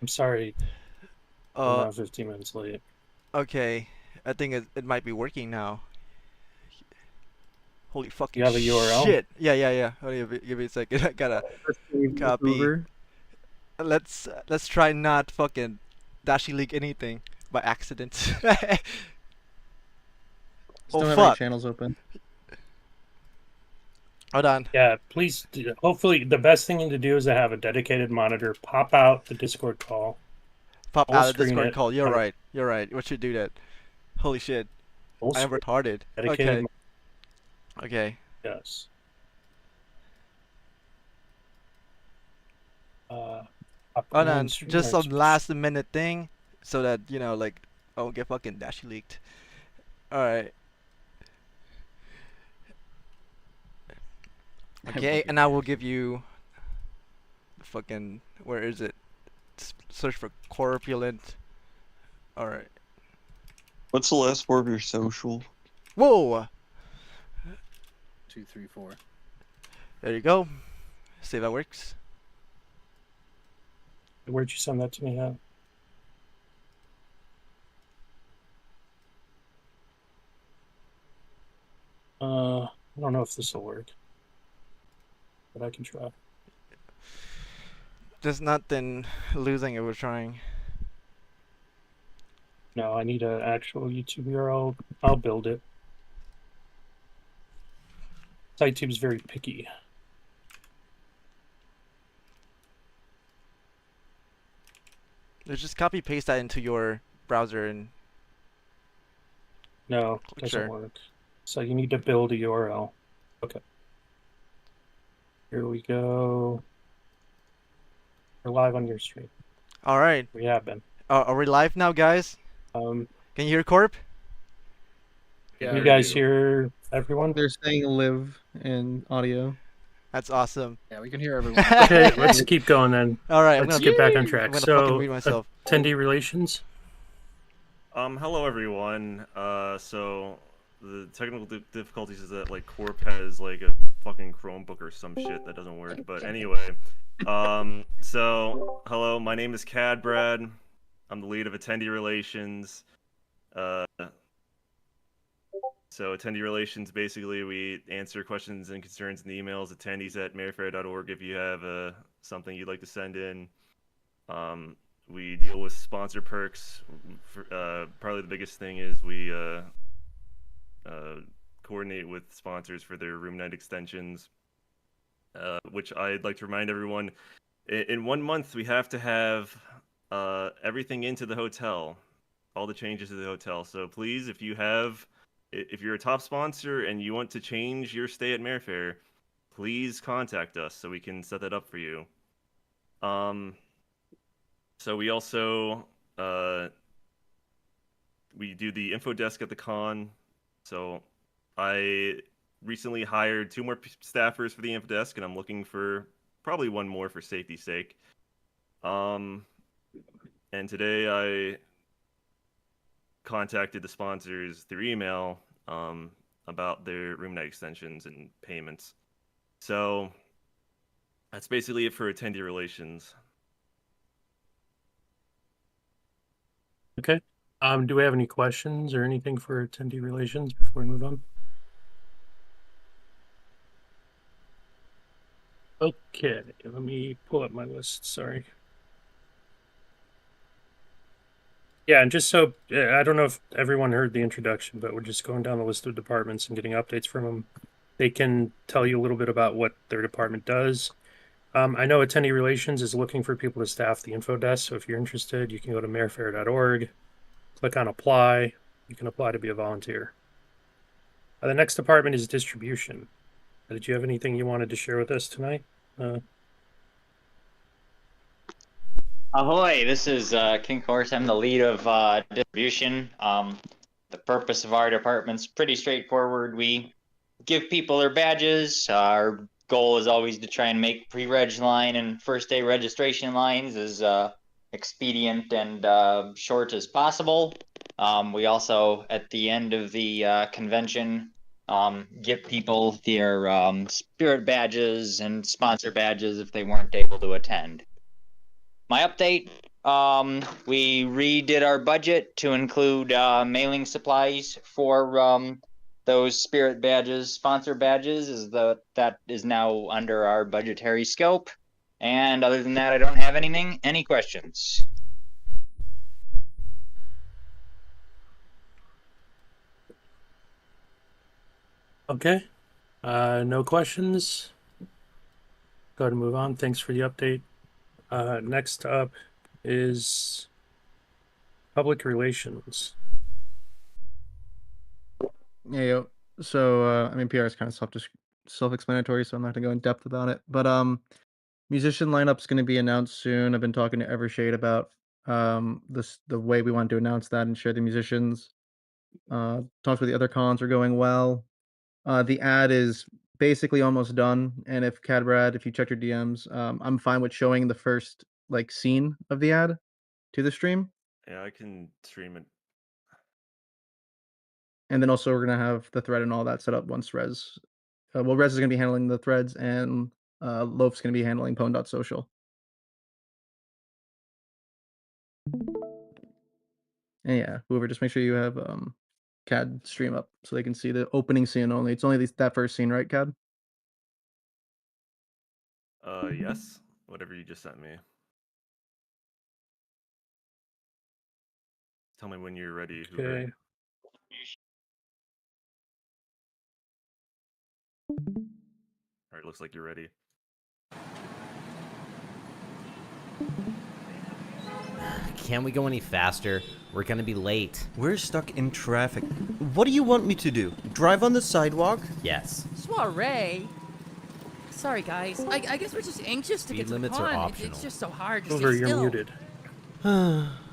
I'm sorry, I'm Uh, now 15 minutes late. okay. I think it might be working now. Holy fucking You have a URL? shit! Yeah. Give me a second. I gotta Let's see this copy. over. Let's try not fucking dashi leak anything by accident. Just Oh don't have any fuck! channels open. Hold on. Yeah, please. Hopefully, the best thing to do is to have a dedicated monitor. Pop out the Discord call. Pop Full out of screen Discord it. call. You're Have a right. You're right. We should do that. Holy shit! full I am screen retarded. dedicated. Okay. Okay. Yes. Pop Hold in on. Just some streamers. last minute thing, so that like I won't get fucking dashi leaked. All right. I will Okay, get and I will that. give you fucking where is it? Search for corpulent. All right. What's the last four of your social? Whoa! 234. There you go. See if that works. Where'd you send that to me at? I don't know if this will work, but I can try. There's nothing losing if we're trying. No, I need an actual YouTube URL. I'll build it. SiteTube's very picky. Just copy paste that into your browser and No, it click doesn't share. work. So you need to build a URL. Okay. Here we go. We're live on your stream. All right. We have been. Are we live now, guys? Um, Can you hear Corp? Yeah, you I guys do. hear everyone? They're saying live in audio. That's awesome. Yeah, we can hear everyone. Okay, let's keep going then. All right, Let's get back on track. I'm gonna fucking So, read myself. attendee relations. Hello everyone. So the technical difficulties is that like Corp has like a fucking Chromebook or some shit that doesn't work. But anyway, so hello, my name is Cad Brad. I'm the lead of attendee relations. Uh, so attendee relations, basically, we answer questions and concerns in the emails. Attendees at marefair.org if you have something you'd like to send in. We deal with sponsor perks. Probably the biggest thing is we coordinate with sponsors for their room night extensions, which I'd like to remind everyone, in 1 month we have to have everything into the hotel, all the changes to the hotel. So please, if you're a top sponsor and you want to change your stay at Mare Fair, please contact us so we can set that up for you. So we also we do the info desk at the con. So I recently hired 2 more staffers for the info desk, and I'm looking for probably 1 more for safety's sake. And today I contacted the sponsors through email about their room night extensions and payments. So that's basically it for attendee relations. Okay. Do we have any questions or anything for attendee relations before we move on? Okay, let me pull up my list. Sorry. Yeah, and just so I don't know if everyone heard the introduction, but we're just going down the list of departments and getting updates from them. They can tell you a little bit about what their department does. I know attendee relations is looking for people to staff the info desk, so if you're interested, you can go to marefair.org, click on apply. You can apply to be a volunteer. The next department is distribution. Did you have anything you wanted to share with us tonight? Ahoy, this is King Horse. I'm the lead of distribution. The purpose of our department's pretty straightforward. We give people their badges. Our goal is always to try and make pre-reg line and first day registration lines as expedient and short as possible. We also, at the end of the convention, give people their spirit badges and sponsor badges if they weren't able to attend. My update, We redid our budget to include mailing supplies for those spirit badges, sponsor badges, that is now under our budgetary scope. And other than that, I don't have anything. Any questions? Okay. No questions. Go ahead and move on. Thanks for the update. Next up is public relations. Yeah, yo. So I mean, PR is kind of self-explanatory, so I'm not gonna go in depth about it. But musician lineup's gonna be announced soon. I've been talking to Evershade about the way we want to announce that and share the musicians. Talks with the other cons are going well. The ad is basically almost done, and if Cadbrad, if you check your DMs, I'm fine with showing the first like scene of the ad to the stream. Yeah, I can stream it. And then also we're gonna have the thread and all that set up once Rez. Well, Rez is gonna be handling the threads, and Loaf's gonna be handling Pwn.social. And yeah, whoever, just make sure you have CAD stream up so they can see the opening scene only. It's only that first scene, right, CAD? Yes. Whatever you just sent me. Tell me when you're ready, Hoover. Okay. Alright, looks like you're ready. Can't we go any faster? We're gonna be late. We're stuck in traffic. What do you want me to do? Drive on the sidewalk? Yes. Soiree? Sorry, guys. I guess we're just anxious to Speed get to the limits are con. optional. It's just so hard to Hoover, stay you're still. muted.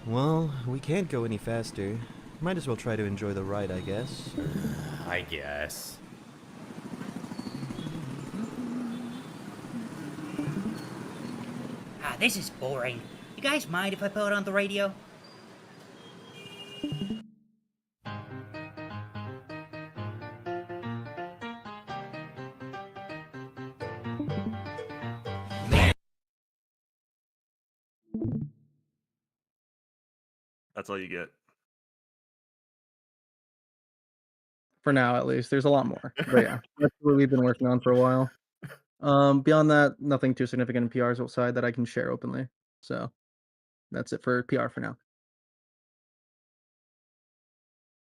Well, we can't go any faster. Might as well try to enjoy the ride, I guess. I guess. Ah, this is boring. You guys mind if I put it on the radio? That's all you get. For now, at least. There's a lot more, but yeah, that's what we've been working on for a while. Beyond that, nothing too significant in PR's outside that I can share openly. So that's it for PR for now.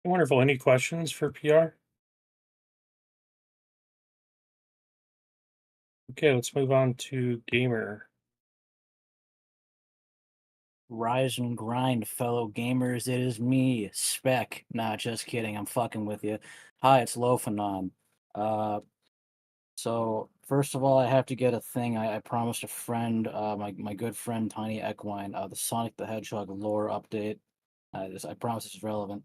Wonderful. Any questions for PR? Okay, let's move on to gamer. Rise and grind, fellow gamers. It is me, Spec. Nah, just kidding. I'm fucking with you. Hi, it's Lofanon. So first of all, I have to get a thing. I promised a friend, my good friend Tiny Equine, the Sonic the Hedgehog lore update. I promise this is relevant.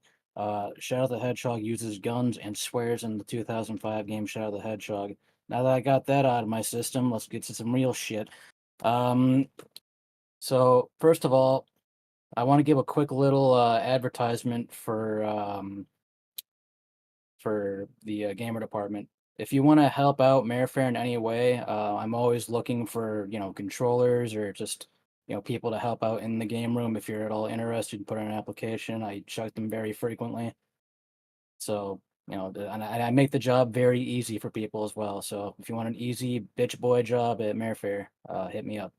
Shadow the Hedgehog uses guns and swears in the 2005 game Shadow the Hedgehog. Now that I got that out of my system, let's get to some real shit. So first of all, I want to give a quick little advertisement for the gamer department. If you want to help out Mare Fair in any way, I'm always looking for controllers or just people to help out in the game room. If you're at all interested, put in an application. I check them very frequently, so and I make the job very easy for people as well. So if you want an easy bitch boy job at Mare Fair, hit me up.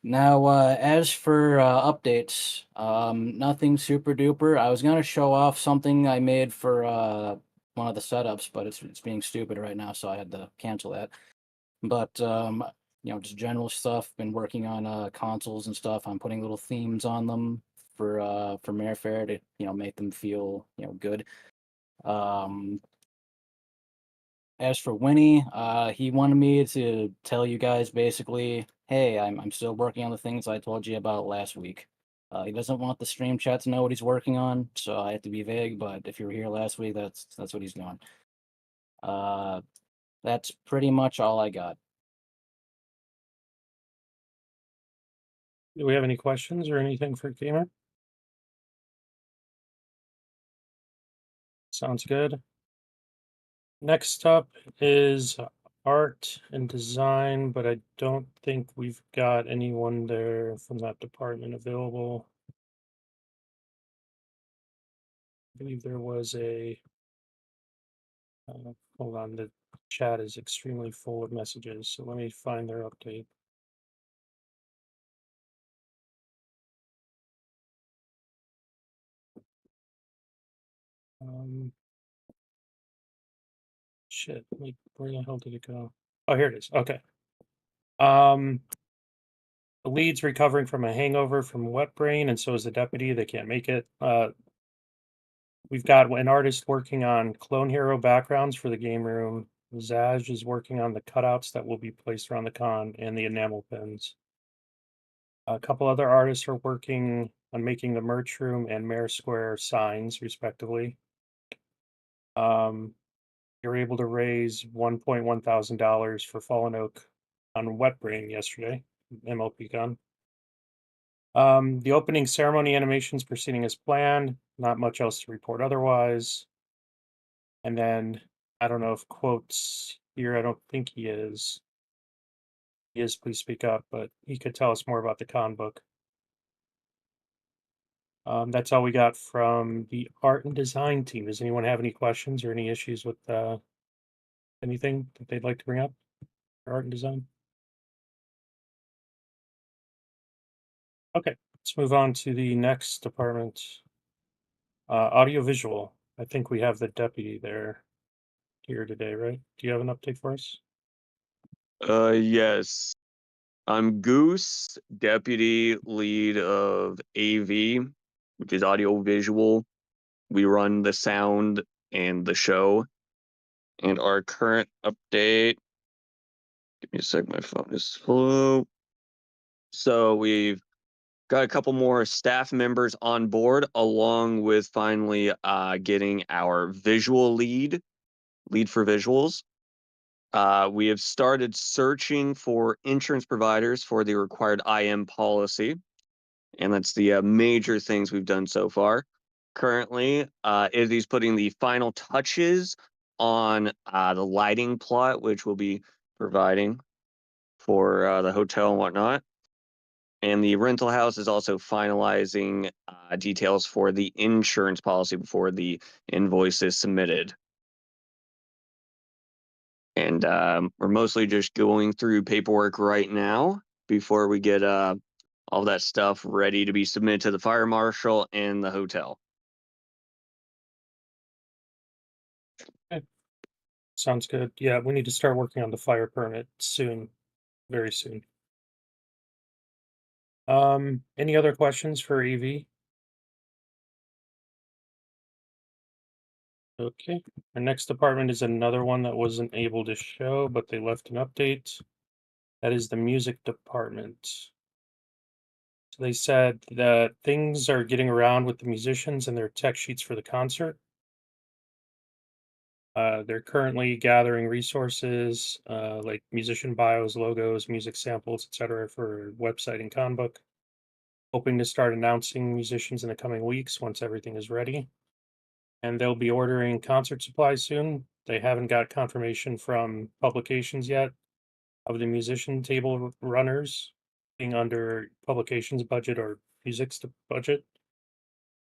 Now, as for updates, nothing super duper. I was gonna show off something I made for one of the setups, but it's being stupid right now, so I had to cancel that. But just general stuff. Been working on consoles and stuff. I'm putting little themes on them for Mare Fair to make them feel good. As for Winnie, he wanted me to tell you guys basically, hey, I'm still working on the things I told you about last week. He doesn't want the stream chat to know what he's working on, so I have to be vague. But if you were here last week, that's what he's doing. That's pretty much all I got. Do we have any questions or anything for gamer? Sounds good. Next up is art and design, but I don't think we've got anyone there from that department available. I believe there was a. Hold on, the chat is extremely full of messages, so let me find their update. Shit, like, where the hell did it go? Oh, here it is. Okay. The lead's recovering from a hangover from wet brain, and so is the deputy. They can't make it. We've got an artist working on Clone Hero backgrounds for the game room. Zaj is working on the cutouts that will be placed around the con and the enamel pins. A couple other artists are working on making the merch room and Mare Square signs, respectively. You're able to raise $1.1 thousand for Fallen Oak on Wet Brain yesterday, MLP Con. The opening ceremony animations proceeding as planned. Not much else to report otherwise. And then I don't know if Quote's here. I don't think he is. He is, please speak up, but he could tell us more about the con book. That's all we got from the art and design team. Does anyone have any questions or any issues with anything that they'd like to bring up for art and design? Okay, let's move on to the next department. Audiovisual. I think we have the deputy there here today, right? Do you have an update for us? Yes. I'm Goose, deputy lead of AV, which is audio visual. We run the sound and the show. And our current update. Give me a sec, my phone is slow. So we've got a couple more staff members on board, along with finally getting our visual lead for visuals. We have started searching for insurance providers for the required IM policy, and that's the major things we've done so far. Currently, Izzy's putting the final touches on the lighting plot, which we'll be providing for the hotel and whatnot. And the rental house is also finalizing details for the insurance policy before the invoice is submitted. And we're mostly just going through paperwork right now before we get all that stuff ready to be submitted to the fire marshal and the hotel. Okay. Sounds good. Yeah, we need to start working on the fire permit soon, very soon. Any other questions for EV? Okay, our next department is another one that wasn't able to show, but they left an update. That is the music department. So they said that things are getting around with the musicians and their tech sheets for the concert. They're currently gathering resources like musician bios, logos, music samples, etc., for website and con book. Hoping to start announcing musicians in the coming weeks once everything is ready. And they'll be ordering concert supplies soon. They haven't got confirmation from publications yet of the musician table runners being under publications budget or music's budget.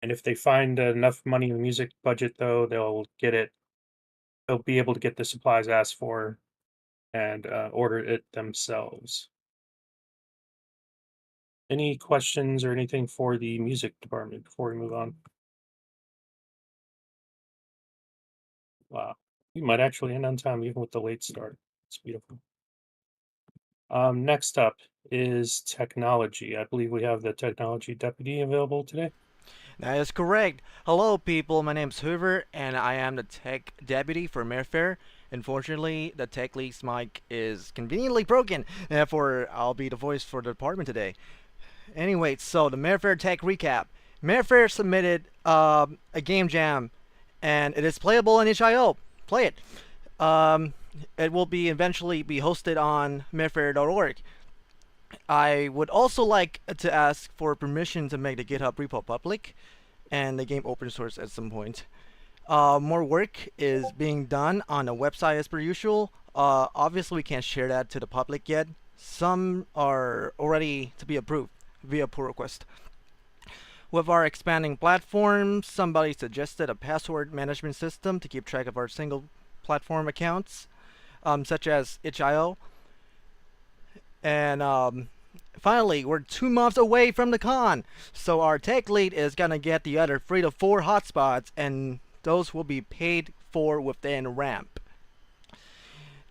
And if they find enough money in the music budget, though, they'll get it. They'll be able to get the supplies asked for and order it themselves. Any questions or anything for the music department before we move on? Wow, we might actually end on time even with the late start. It's beautiful. Next up is technology. I believe we have the technology deputy available today. That is correct. Hello, people. My name is Hoover, and I am the tech deputy for Mare Fair. Unfortunately, the tech lead's mic is conveniently broken, therefore I'll be the voice for the department today. Anyway, so the Mare Fair tech recap. Mare Fair submitted a game jam, and it is playable on itch.io. Play it. It will be eventually be hosted on marefair.org. I would also like to ask for permission to make the GitHub repo public and the game open source at some point. More work is being done on the website as per usual. Obviously, we can't share that to the public yet. Some are already to be approved via pull request. With our expanding platform, somebody suggested a password management system to keep track of our single platform accounts, such as itch.io. And finally, we're 2 months away from the con, so our tech lead is gonna get the other 3 to 4 hotspots, and those will be paid for within ramp.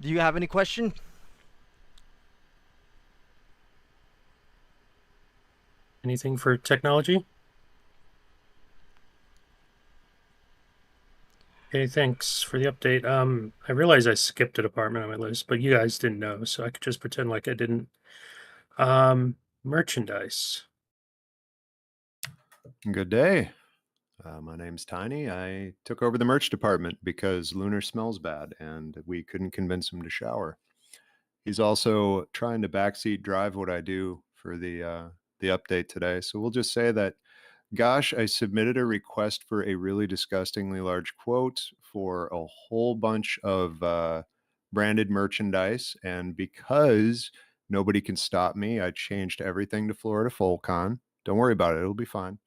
Do you have any question? Anything for technology? Okay, thanks for the update. I realize I skipped a department on my list, but you guys didn't know, so I could just pretend like I didn't. Merchandise. Good day. My name's Tiny. I took over the merch department because Lunar smells bad and we couldn't convince him to shower. He's also trying to backseat drive what I do for the update today. So we'll just say that, gosh, I submitted a request for a really disgustingly large quote for a whole bunch of branded merchandise, and because nobody can stop me, I changed everything to Florida FolCon. Don't worry about it; it'll be fine.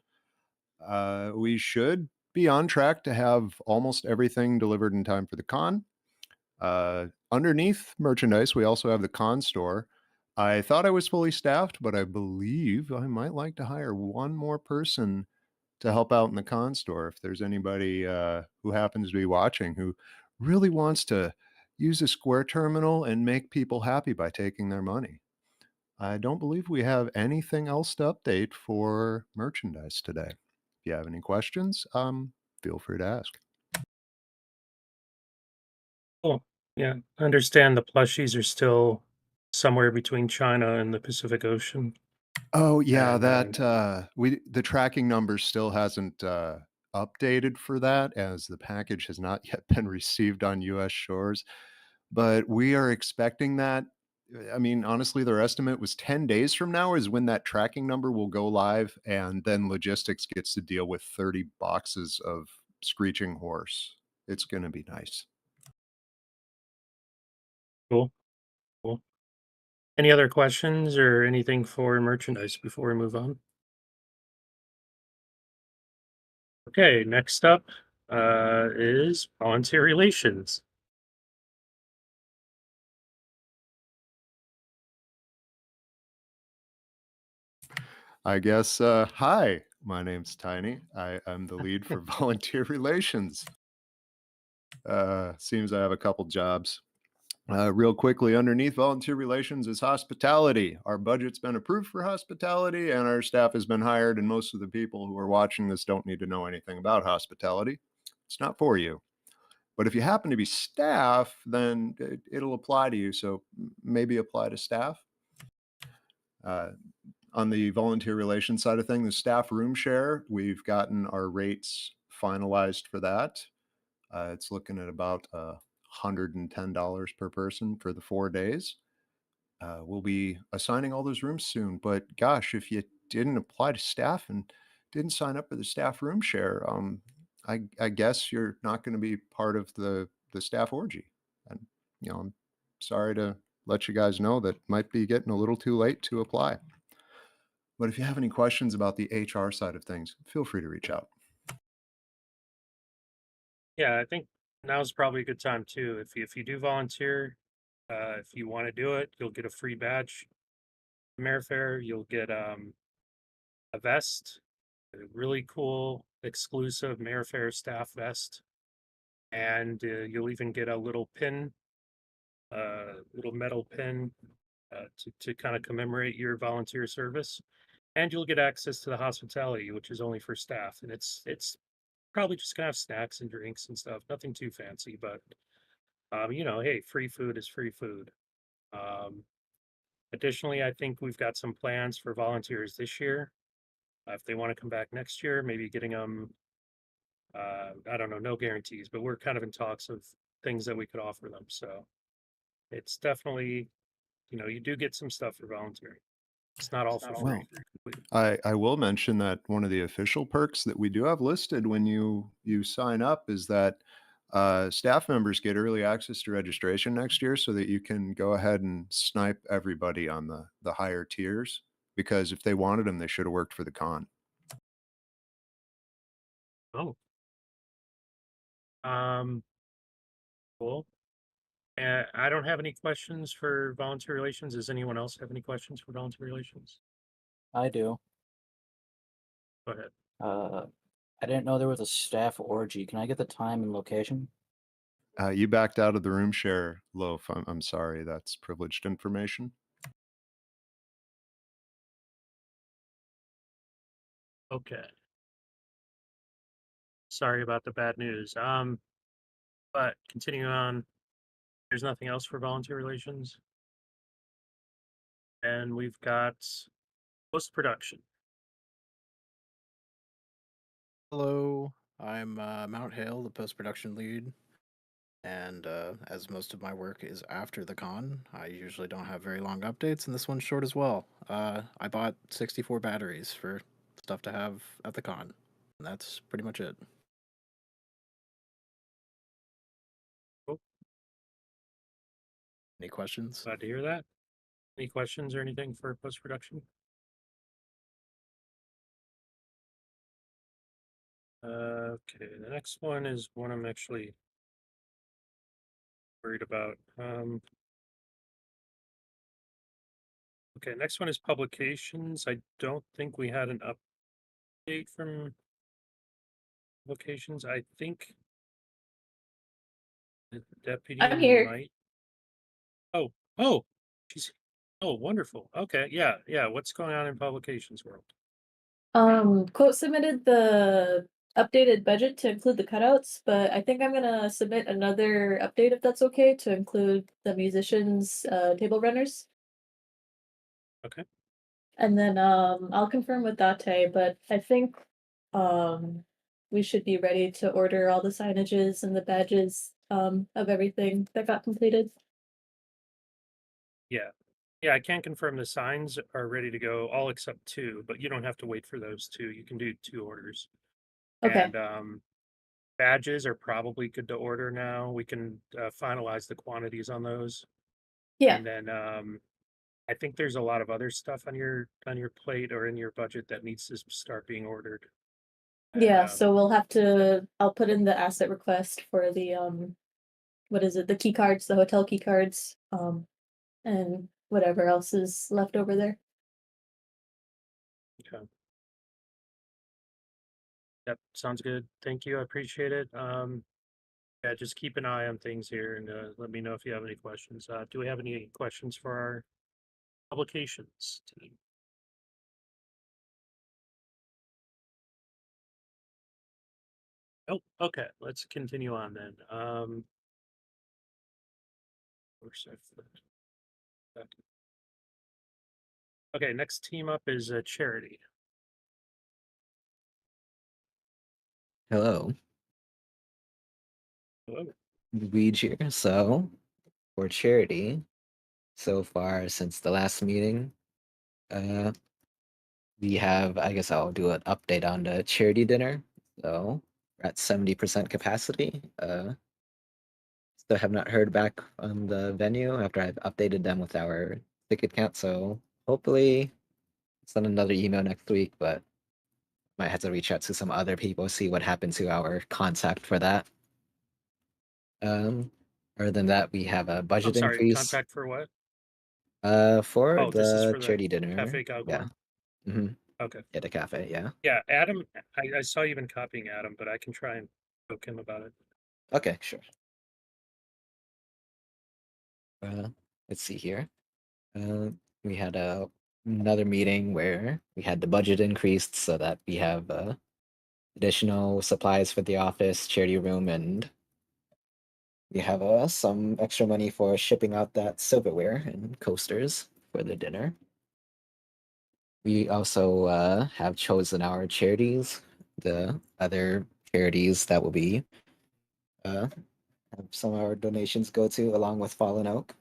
We should be on track to have almost everything delivered in time for the con. Underneath merchandise, we also have the con store. I thought I was fully staffed, but I believe I might like to hire one more person to help out in the con store. If there's anybody who happens to be watching who really wants to use a Square terminal and make people happy by taking their money. I don't believe we have anything else to update for merchandise today. If you have any questions, feel free to ask. Cool. Yeah, I understand the plushies are still somewhere between China and the Pacific Ocean. Oh yeah, And that the tracking number still hasn't updated for that, as the package has not yet been received on US shores. But we are expecting that. I mean, honestly, their estimate was 10 days from now is when that tracking number will go live, and then logistics gets to deal with 30 boxes of screeching horse. It's going to be nice. cool, cool. Any other questions or anything for merchandise before we move on? Okay, next up is volunteer relations. I guess, hi, my name's Tiny. I'm the lead for volunteer relations. Seems I have a couple jobs. Real quickly, underneath volunteer relations is hospitality. Our budget's been approved for hospitality and our staff has been hired, and most of the people who are watching this don't need to know anything about hospitality. It's not for you. But if you happen to be staff, then it'll apply to you. So maybe apply to staff. On the volunteer relations side of things, the staff room share, we've gotten our rates finalized for that. It's looking at about $110 per person for the 4 days. We'll be assigning all those rooms soon. But gosh, if you didn't apply to staff and didn't sign up for the staff room share, I guess you're not going to be part of the staff orgy. And I'm sorry to let you guys know that might be getting a little too late to apply. But if you have any questions about the HR side of things, feel free to reach out. Yeah, I think now's probably a good time too. If you do volunteer, if you want to do it, you'll get a free badge. Mare Fair, you'll get a vest, a really cool exclusive Mare Fair staff vest, and you'll even get a little pin, little metal pin, to kind of commemorate your volunteer service, and you'll get access to the hospitality, which is only for staff, and it's probably just gonna have snacks and drinks and stuff, nothing too fancy, but hey, free food is free food. Um, Additionally, I think we've got some plans for volunteers this year. If they want to come back next year, maybe getting them, I don't know, no guarantees, but we're kind of in talks of things that we could offer them. So it's definitely, you do get some stuff for volunteering. It's not all for Well, free. I will mention that one of the official perks that we do have listed when you sign up is that staff members get early access to registration next year, so that you can go ahead and snipe everybody on the higher tiers. Because if they wanted them, they should have worked for the con. Oh. Cool. I don't have any questions for volunteer relations. Does anyone else have any questions for volunteer relations? I do. Go ahead. I didn't know there was a staff orgy. Can I get the time and location? You backed out of the room share, Loaf. I'm sorry, that's privileged information. Okay. Sorry about the bad news. But continuing on, there's nothing else for volunteer relations. And we've got post-production. Hello, I'm Mount Hale, the post-production lead, and as most of my work is after the con, I usually don't have very long updates, and this one's short as well. I bought 64 batteries for stuff to have at the con, and that's pretty much it. Cool. Any questions? Glad to hear that. Any questions or anything for post-production? Okay, the next one is one I'm actually worried about. Okay, next one is publications. I don't think we had an update from publications. I think the deputy I'm here. might. Oh, she's. Oh, wonderful. Okay, yeah. What's going on in publications world? Quote submitted the updated budget to include the cutouts, but I think I'm gonna submit another update if that's okay to include the musicians, table runners. Okay. And then I'll confirm with Date, but I think um we should be ready to order all the signages and the badges of everything that got completed. Yeah, I can confirm the signs are ready to go, all except two, but you don't have to wait for those two. You can do two orders. Okay. And badges are probably good to order now. We can finalize the quantities on those. Yeah. And then I think there's a lot of other stuff on your plate or in your budget that needs to start being ordered. And, Yeah, so we'll have to I'll put in the asset request for the what is it, the key cards, the hotel key cards, and whatever else is left over there. Okay. Yep, sounds good. Thank you. I appreciate it. Yeah, just keep an eye on things here and let me know if you have any questions. Do we have any questions for our publications team? Oh, okay. Let's continue on then. Where's I flipped? Okay, next team up is Charity. Hello, Hello. Weed here. So, for charity, so far since the last meeting, uh, we have, I guess I'll do an update on the charity dinner. So, we're at 70% capacity. Still have not heard back on the venue after I've updated them with our ticket count. So, hopefully, send another email next week, but might have to reach out to some other people, see what happened to our contact for that. Um, Other than that, we have a budget I'm sorry, increase. contact for what? For Oh, this is the for the charity dinner. Cafe Yeah. Galgor. Mm-hmm. Okay. Yeah, the cafe. Yeah. Yeah, Adam, I saw you been copying Adam, but I can try and poke him about it. Okay, sure. Uh, let's see here. We had another meeting where we had the budget increased so that we have additional supplies for the office, charity room, and we have some extra money for shipping out that silverware and coasters for the dinner. We also have chosen our charities, the other charities that will be have some of our donations go to, along with Fallen Oak.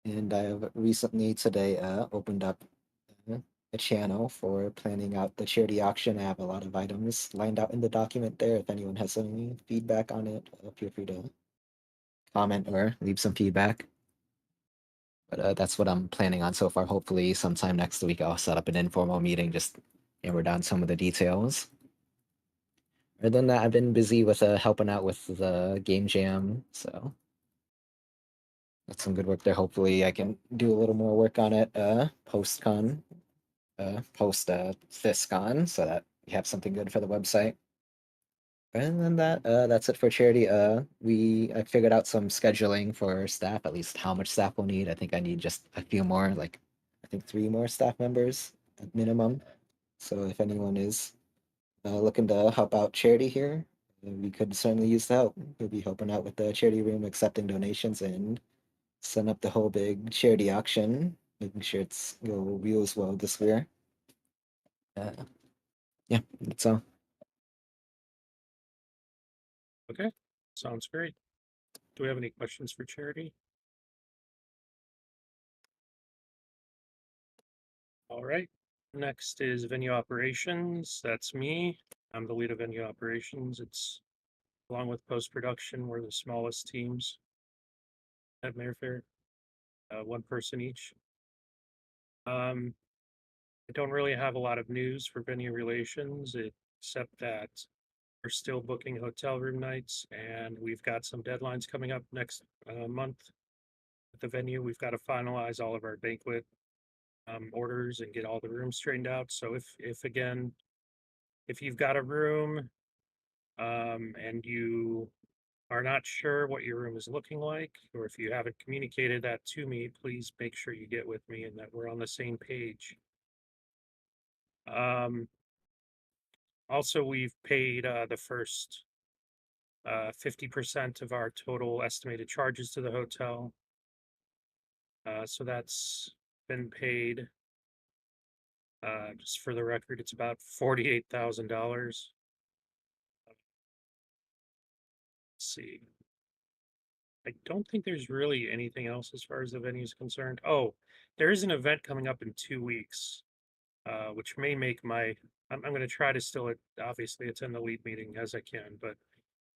And I've recently today opened up a channel for planning out the charity auction. I have a lot of items lined out in the document there. If anyone has any feedback on it, feel free to comment or leave some feedback. But that's what I'm planning on so far. Hopefully, sometime next week, I'll set up an informal meeting, just hammer down some of the details. Other than that, I've been busy with helping out with the game jam, so that's some good work there. Hopefully, I can do a little more work on it post con, post FisCon, so that we have something good for the website. And then that's it for charity. I figured out some scheduling for staff, at least how much staff we'll need. I think I need just a few more, like I think 3 more staff members at minimum. So if anyone is looking to help out charity here, we could certainly use the help. We'll be helping out with the charity room, accepting donations, and setting up the whole big charity auction, making sure it's go real as well this year. Yeah, that's all. Okay, sounds great. Do we have any questions for Charity? All right. Next is venue operations. That's me. I'm the lead of venue operations. It's along with post-production, we're the smallest teams at Mare Fair, 1 person each. I don't really have a lot of news for venue relations, except that we're still booking hotel room nights, and we've got some deadlines coming up next month at the venue. We've got to finalize all of our banquet orders and get all the rooms straightened out. So if again, if you've got a room and you are not sure what your room is looking like, or if you haven't communicated that to me, please make sure you get with me and that we're on the same page. Also, we've paid the first 50% of our total estimated charges to the hotel. So that's been paid. Just for the record, it's about $48,000. Let's see. I don't think there's really anything else as far as the venue is concerned. Oh, there is an event coming up in 2 weeks, which may make my. I'm going to try to still obviously attend the lead meeting as I can, but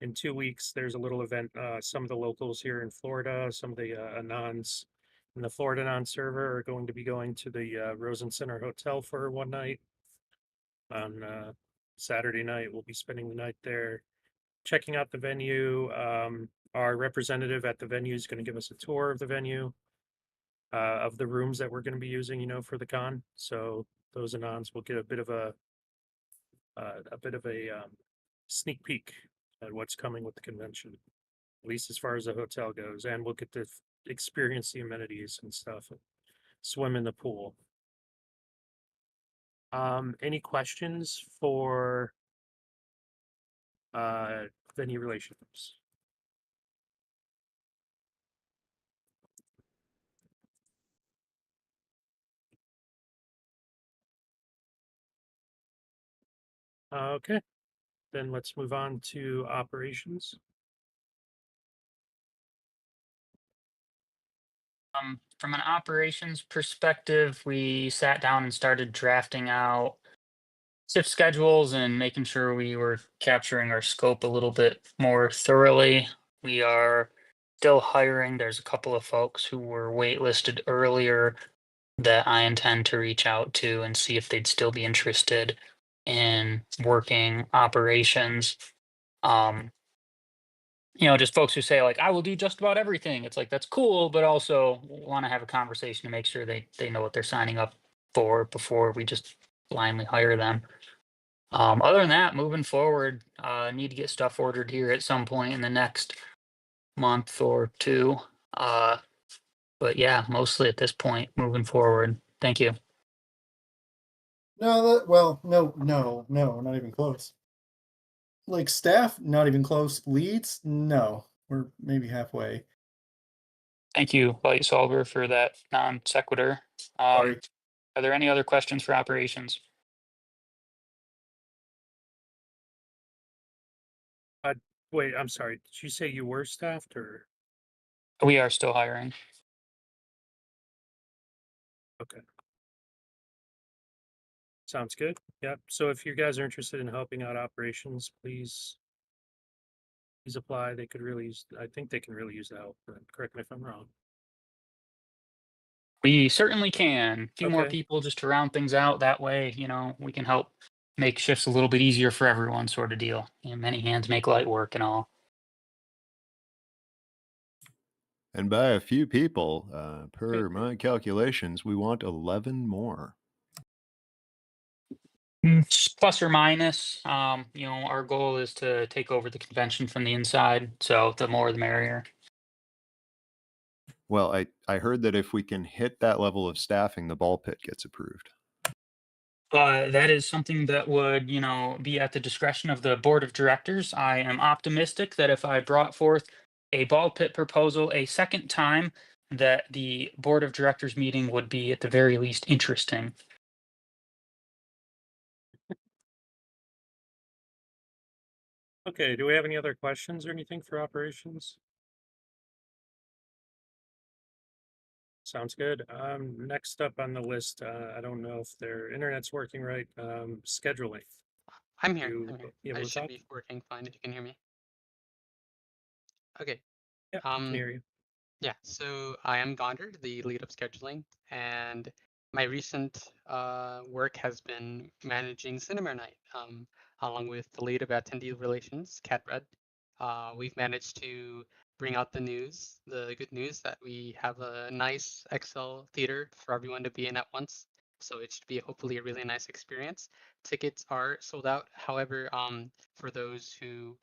in 2 weeks there's a little event. Some of the locals here in Florida, some of the Anons in the Florida non server are going to be going to the Rosen Center Hotel for one night. On Saturday night, we'll be spending the night there, checking out the venue. Our representative at the venue is going to give us a tour of the venue, of the rooms that we're going to be using, for the con. So those anons will get a bit of a sneak peek at what's coming with the convention, at least as far as the hotel goes, and we'll get to experience the amenities and stuff, and swim in the pool. Any questions for venue relations? Okay, then let's move on to operations. From an operations perspective, we sat down and started drafting out shift schedules and making sure we were capturing our scope a little bit more thoroughly. We are still hiring. There's a couple of folks who were waitlisted earlier that I intend to reach out to and see if they'd still be interested in working operations. Just folks who say like, I will do just about everything. It's like, that's cool, but also want to have a conversation to make sure they know what they're signing up for before we just blindly hire them. Other than that, moving forward, need to get stuff ordered here at some point in the next month or two. But yeah, mostly at this point, moving forward. Thank you. No, no, not even close. Like staff, not even close. Leads, no, we're maybe halfway. Thank you, Light Solver, for that non sequitur. Sorry. Are there any other questions for operations? Wait, I'm sorry. Did you say you were staffed or? We are still hiring. Okay. Sounds good. Yep. So if you guys are interested in helping out operations, please apply. They could really use, I think they can really use the help. Correct me if I'm wrong. We certainly can. A few more Okay. people just to round things out. That way, we can help make shifts a little bit easier for everyone, sort of deal. Many hands make light work and all. And by a few people, Okay. per my calculations, we want 11 more. Plus or minus. Our goal is to take over the convention from the inside. So the more the merrier. Well, I heard that if we can hit that level of staffing, the ball pit gets approved. That is something that would, be at the discretion of the board of directors. I am optimistic that if I brought forth a ball pit proposal a second time, that the board of directors meeting would be at the very least interesting. Okay. Do we have any other questions or anything for operations? Sounds good. Next up on the list, I don't know if their internet's working right. Scheduling. I'm here. You I'm here. able I to should talk? be working fine if you can hear me. Okay. Yeah, I can hear you. Yeah, so I am Gonder, the lead of scheduling, and my recent work has been managing Cinema Night, along with the lead of attendee relations, Catbread. We've managed to bring out the news, the good news that we have a nice Excel theater for everyone to be in at once. So it should be hopefully a really nice experience. Tickets are sold out. However, for those who,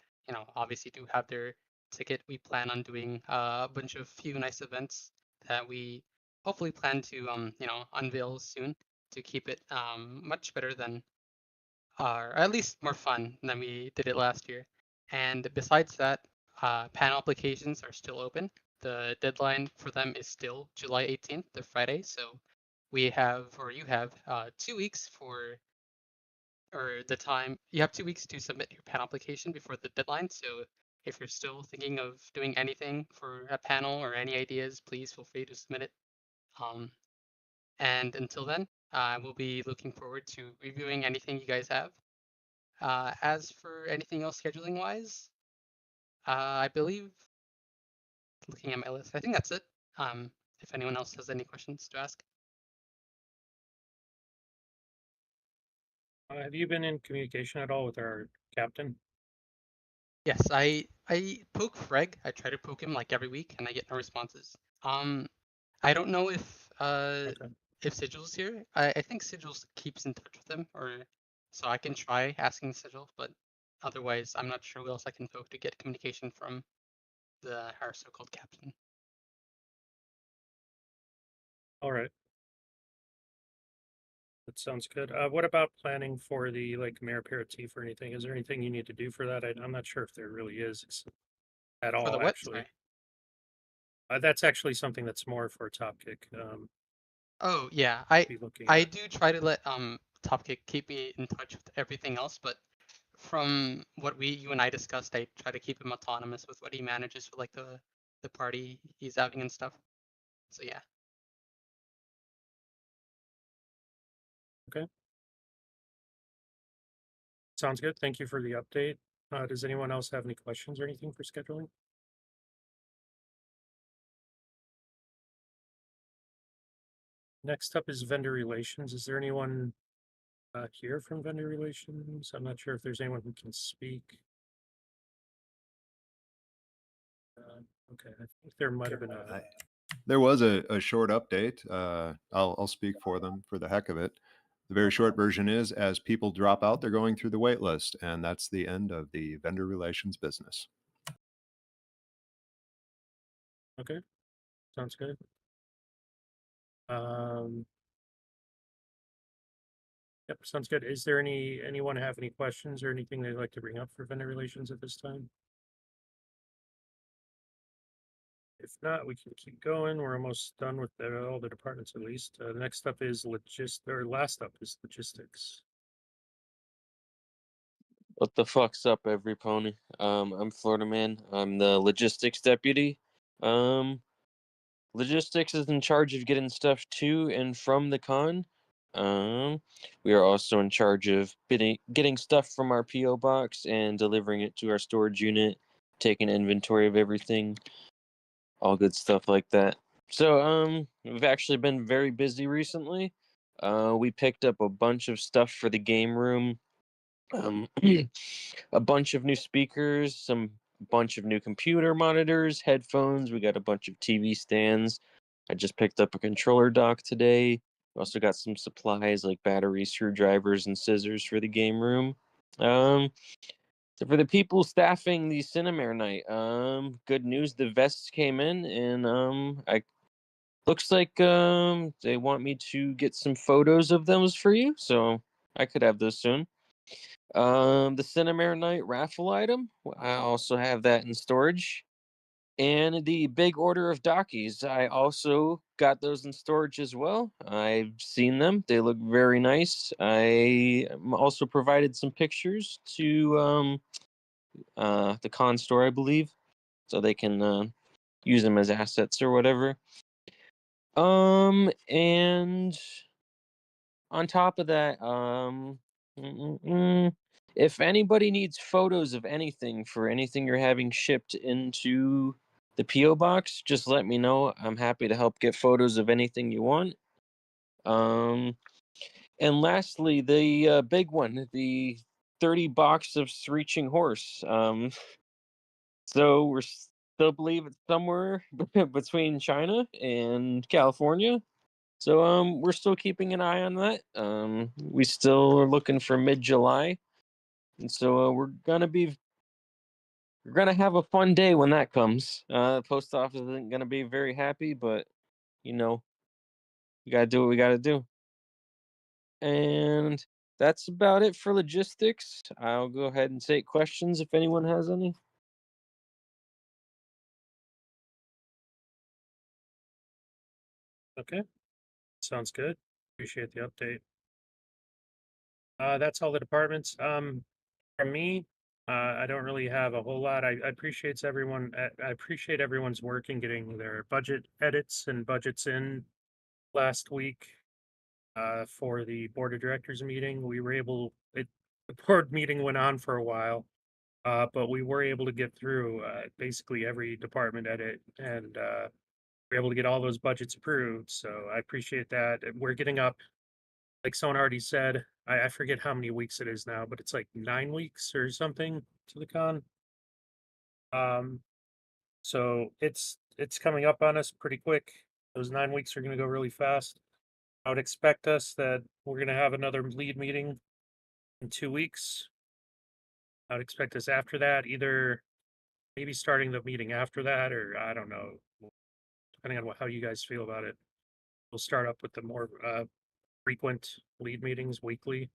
obviously do have their ticket, we plan on doing a bunch of few nice events that we hopefully plan to unveil soon to keep it much better than or at least more fun than we did it last year. And besides that, panel applications are still open. The deadline for them is still July 18th, the Friday. So we have, or you have, 2 weeks for, or the time, you have 2 weeks to submit your panel application before the deadline. So if you're still thinking of doing anything for a panel or any ideas, please feel free to submit it. And until then, I will be looking forward to reviewing anything you guys have. As for anything else scheduling wise, I believe, looking at my list, I think that's it. If anyone else has any questions to ask. Have you been in communication at all with our captain? Yes, I poke Freg. I try to poke him like every week, and I get no responses. I don't know if Sigil's here. I think Sigil keeps in touch with him, or so I can try asking Sigil, but otherwise I'm not sure who else I can poke to get communication from our so-called captain. All right. That sounds good. What about planning for the Mare aperitif or anything? Is there anything you need to do for that? I'm not sure if there really is at For the all, what? actually. Sorry. That's actually something that's more for Top Kick. Oh yeah, Be looking I at. do try to let Topkick keep me in touch with everything else, but from what you and I discussed, I try to keep him autonomous with what he manages for like the party he's having and stuff. So yeah. Okay. Sounds good. Thank you for the update. Does anyone else have any questions or anything for scheduling? Next up is vendor relations. Is there anyone here from vendor relations? I'm not sure if there's anyone who can speak. Okay, I think there might have been a. There was a short update. I'll speak for them for the heck of it. The very short version is, as people drop out, they're going through the wait list, and that's the end of the vendor relations business. Okay, sounds good. Yep, sounds good. Is there anyone have any questions or anything they'd like to bring up for vendor relations at this time? If not, we can keep going. We're almost done with all the departments at least. The next up is last up is logistics. What the fuck's up, every pony? I'm Florida Man. I'm the logistics deputy. Logistics is in charge of getting stuff to and from the con. We are also in charge of getting stuff from our PO box and delivering it to our storage unit, taking inventory of everything, all good stuff like that. So we've actually been very busy recently. We picked up a bunch of stuff for the game room. A bunch of new speakers, some bunch of new computer monitors, headphones. We got a bunch of TV stands. I just picked up a controller dock today. We also got some supplies like batteries, screwdrivers, and scissors for the game room. So for the people staffing the Cinemare night, good news, the vests came in, and I looks like they want me to get some photos of those for you, so I could have those soon. The Cinemare Night raffle item, I also have that in storage. And the big order of dockies, I also got those in storage as well. I've seen them; they look very nice. I also provided some pictures to the con store, I believe, so they can use them as assets or whatever. And on top of that, if anybody needs photos of anything for anything you're having shipped into the PO box, just let me know. I'm happy to help get photos of anything you want. And lastly, the big one, the 30 box of Screeching Horse. So we're still believe it's somewhere between China and California. So we're still keeping an eye on that. We still are looking for mid-July. And so we're gonna have a fun day when that comes. The post office isn't gonna be very happy, but you know, we gotta do what we gotta do. And that's about it for logistics. I'll go ahead and take questions if anyone has any. Okay, sounds good. Appreciate the update. That's all the departments. From me, I don't really have a whole lot. I appreciate everyone. I appreciate everyone's work in getting their budget edits and budgets in last week. For the board of directors meeting, we were able. The board meeting went on for a while, but we were able to get through basically every department edit, and we're able to get all those budgets approved. So I appreciate that. And we're getting up, like someone already said. I forget how many weeks it is now, but it's like 9 weeks or something to the con. Um, so it's coming up on us pretty quick. Those 9 weeks are going to go really fast. I would expect us that we're going to have another lead meeting in 2 weeks. I would expect us after that, either maybe starting the meeting after that, or I don't know, depending on how you guys feel about it. We'll start up with the more frequent lead meetings weekly,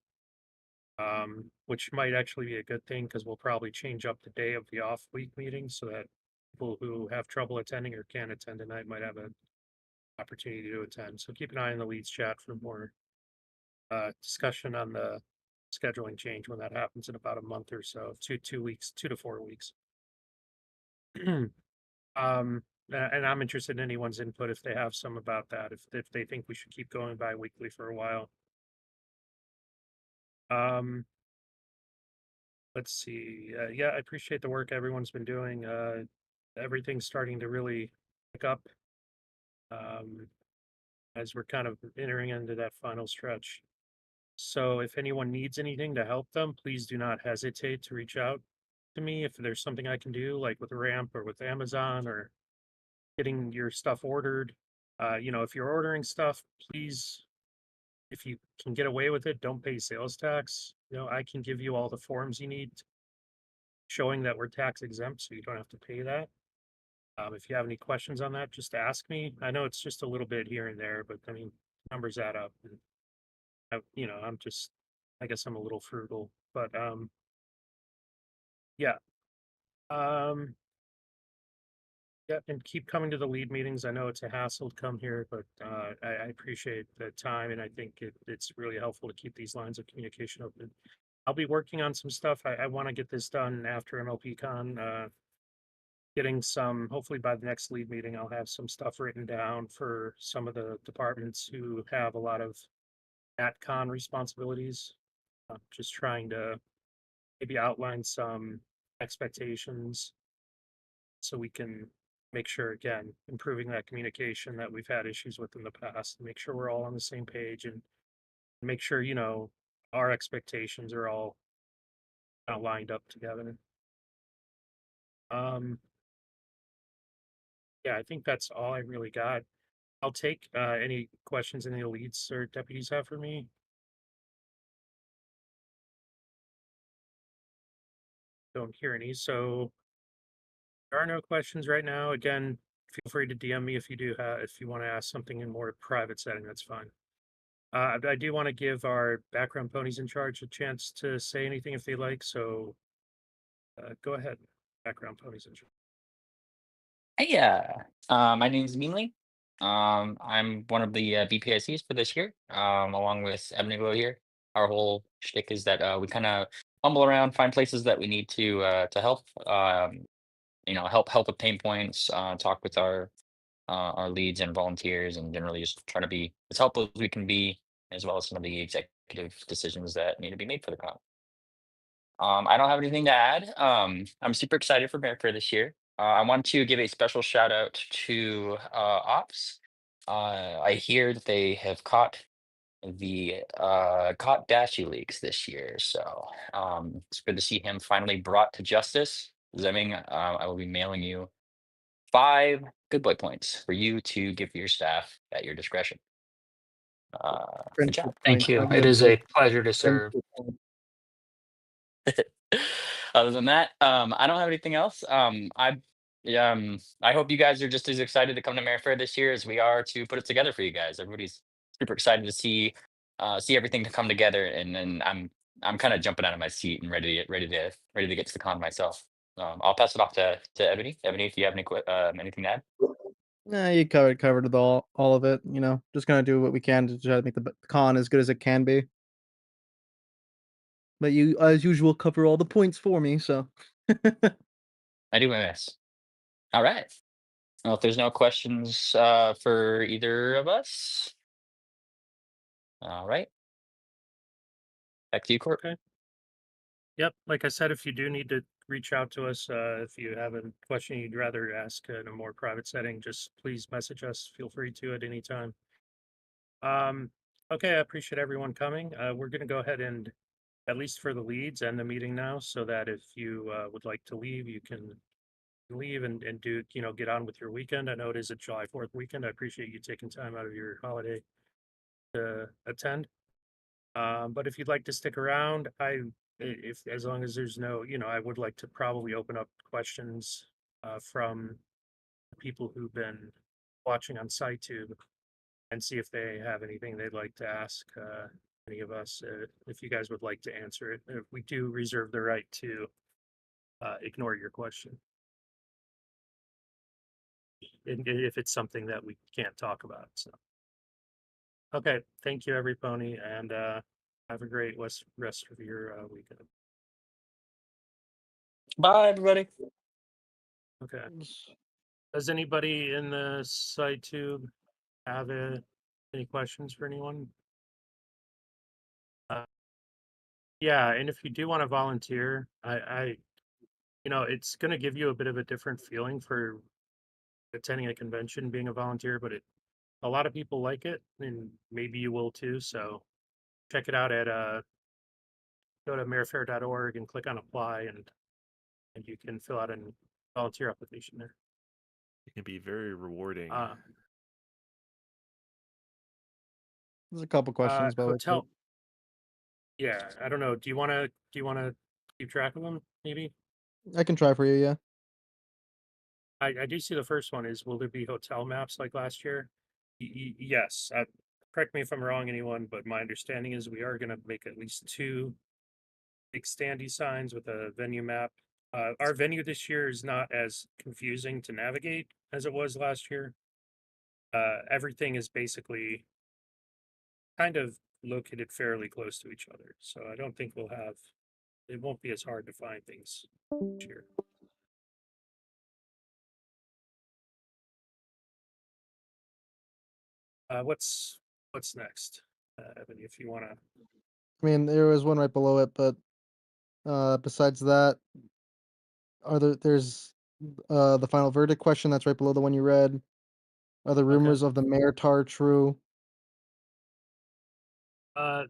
which might actually be a good thing because we'll probably change up the day of the off week meeting so that people who have trouble attending or can't attend tonight might have an opportunity to attend. So keep an eye on the leads chat for more discussion on the scheduling change when that happens in about a month or so, 2 weeks, 2 to 4 weeks. And I'm interested in anyone's input if they have some about that, if they think we should keep going bi-weekly for a while. Let's see. Yeah, I appreciate the work everyone's been doing. Everything's starting to really pick up as we're kind of entering into that final stretch. So if anyone needs anything to help them, please do not hesitate to reach out to me if there's something I can do, like with Ramp or with Amazon or getting your stuff ordered. If you're ordering stuff, please, if you can get away with it, don't pay sales tax. I can give you all the forms you need showing that we're tax exempt, so you don't have to pay that. If you have any questions on that, just ask me. I know it's just a little bit here and there, but I mean, numbers add up. And I guess I'm a little frugal, but yeah. Um, yeah, and keep coming to the lead meetings. I know it's a hassle to come here, but I appreciate the time, and I think it's really helpful to keep these lines of communication open. I'll be working on some stuff. I want to get this done after MLPCon. getting some, hopefully by the next lead meeting, I'll have some stuff written down for some of the departments who have a lot of AtCon responsibilities. Just trying to maybe outline some expectations so we can make sure, again, improving that communication that we've had issues with in the past, make sure we're all on the same page and make sure, our expectations are all lined up together. Yeah, I think that's all I really got. I'll take any questions any leads or deputies have for me. Don't hear any, so there are no questions right now. Again, feel free to DM me if you do if you want to ask something in more private setting, that's fine. I do want to give our background ponies in charge a chance to say anything if they like, so go ahead, background ponies in charge. Hey, my name is Mingling. I'm one of the BPICs for this year, along with Abnego here. Our whole shtick is that we kind of fumble around, find places that we need to help. Help with pain points, talk with our leads and volunteers, and generally just try to be as helpful as we can be, as well as some of the executive decisions that need to be made for the con. I don't have anything to add. I'm super excited for Mare Fair this year. I want to give a special shout out to Ops. I hear that they have caught Dashy Leaks this year, so it's good to see him finally brought to justice. Zemming, I will be mailing you 5 good boy points for you to give your staff at your discretion. Good job. Friendship Thank points. you. I'll It give is a pleasure to serve. friendship points. Other than that, I don't have anything else. I hope you guys are just as excited to come to Mare Fair this year as we are to put it together for you guys. Everybody's super excited to see everything to come together, and then I'm kind of jumping out of my seat and ready to get to the con myself. I'll pass it off to Ebony. Ebony, if you have anything to add. Nah, you covered it all of it. Just gonna do what we can to try to make the con as good as it can be. But you, as usual, cover all the points for me. So I do my best. All right. Well, if there's no questions for either of us, all right. Back to you, Court. Okay. Yep, like I said, if you do need to reach out to us, if you have a question you'd rather ask in a more private setting, just please message us. Feel free to at any time. Okay, I appreciate everyone coming. We're going to go ahead and, at least for the leads, end the meeting now, so that if you would like to leave, you can leave and do, get on with your weekend. I know it is a July 4th weekend. I appreciate you taking time out of your holiday to attend. But if you'd like to stick around, if as long as there's no, I would like to probably open up questions from people who've been watching on SciTube and see if they have anything they'd like to ask any of us. If you guys would like to answer it, we do reserve the right to ignore your question if it's something that we can't talk about. So, okay, thank you, every pony, and have a great rest of your weekend. Bye, everybody. Okay. Does anybody in the site tube have any questions for anyone? Yeah, and if you do want to volunteer, it's going to give you a bit of a different feeling for attending a convention, being a volunteer, but a lot of people like it, and maybe you will too. So check it out at go to marefair.org and click on apply, and you can fill out a volunteer application there. It can be very rewarding. there's a couple questions, but Hotel. Yeah, I don't know. Do you want to keep track of them? Maybe. I can try for you. Yeah. I do see the first one is, will there be hotel maps like last year? Yes. Correct me if I'm wrong, anyone, but my understanding is we are going to make at least 2 big standee signs with a venue map. Our venue this year is not as confusing to navigate as it was last year. Everything is basically kind of located fairly close to each other, so I don't think it won't be as hard to find things this year. what's next, Ebony? If you want to. I mean, there was one right below it, but besides that, there's the final verdict question that's right below the one you read. Are the Okay. rumors of the mayor tar true?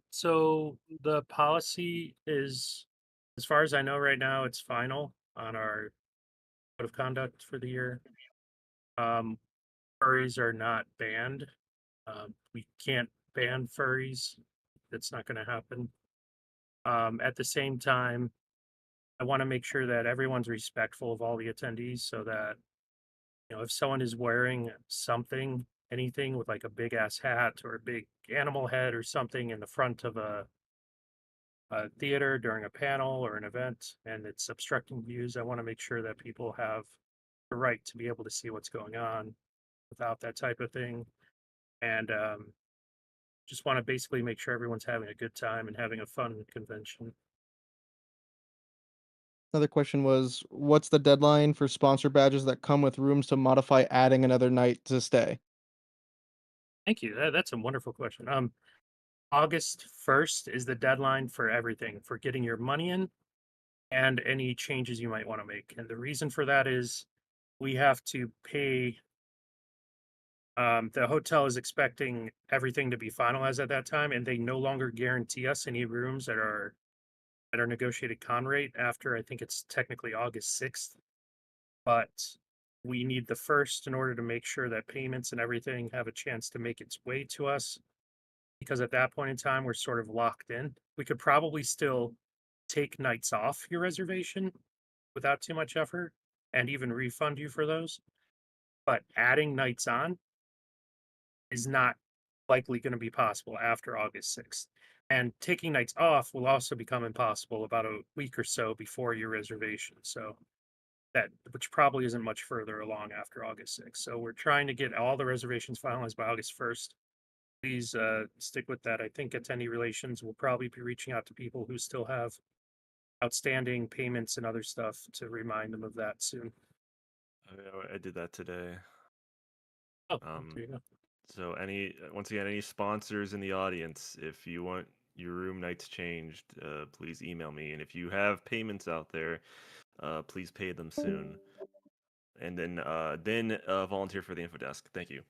So the policy is, as far as I know right now, it's final on our code of conduct for the year. Furries are not banned. We can't ban furries. That's not going to happen. At the same time, I want to make sure that everyone's respectful of all the attendees so that, if someone is wearing something, anything with like a big ass hat or a big animal head or something in the front of a theater during a panel or an event and it's obstructing views, I want to make sure that people have the right to be able to see what's going on without that type of thing. And just want to basically make sure everyone's having a good time and having a fun convention. Another question was, what's the deadline for sponsor badges that come with rooms to modify adding another night to stay? Thank you. That's a wonderful question. August 1st is the deadline for everything, for getting your money in and any changes you might want to make. And the reason for that is we have to pay. The hotel is expecting everything to be finalized at that time, and they no longer guarantee us any rooms that are at our negotiated con rate after I think it's technically August 6th. But we need the first in order to make sure that payments and everything have a chance to make its way to us. Because at that point in time, we're sort of locked in. We could probably still take nights off your reservation without too much effort and even refund you for those. But adding nights on is not likely going to be possible after August 6th. And taking nights off will also become impossible about a week or so before your reservation. So that, which probably isn't much further along after August 6th. So we're trying to get all the reservations finalized by August 1st. Please stick with that. I think attendee relations will probably be reaching out to people who still have outstanding payments and other stuff to remind them of that soon. I did that today. Oh, there you go. So once again, any sponsors in the audience, if you want your room nights changed, please email me. And if you have payments out there, please pay them soon. And then volunteer for the info desk. Thank you.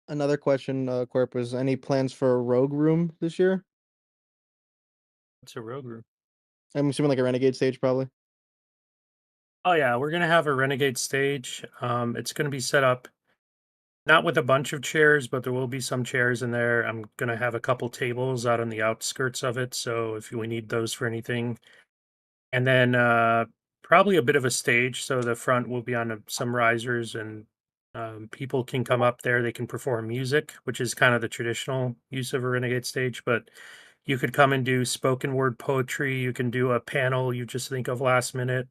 Another question, Corp, was any plans for a rogue room this year? What's a rogue room? I'm assuming like a renegade stage, probably. Oh yeah, we're gonna have a renegade stage. It's gonna be set up not with a bunch of chairs, but there will be some chairs in there. I'm gonna have a couple tables out on the outskirts of it, so if we need those for anything. And then probably a bit of a stage, so the front will be on some risers, and people can come up there. They can perform music, which is kind of the traditional use of a renegade stage. But you could come and do spoken word poetry. You can do a panel you just think of last minute.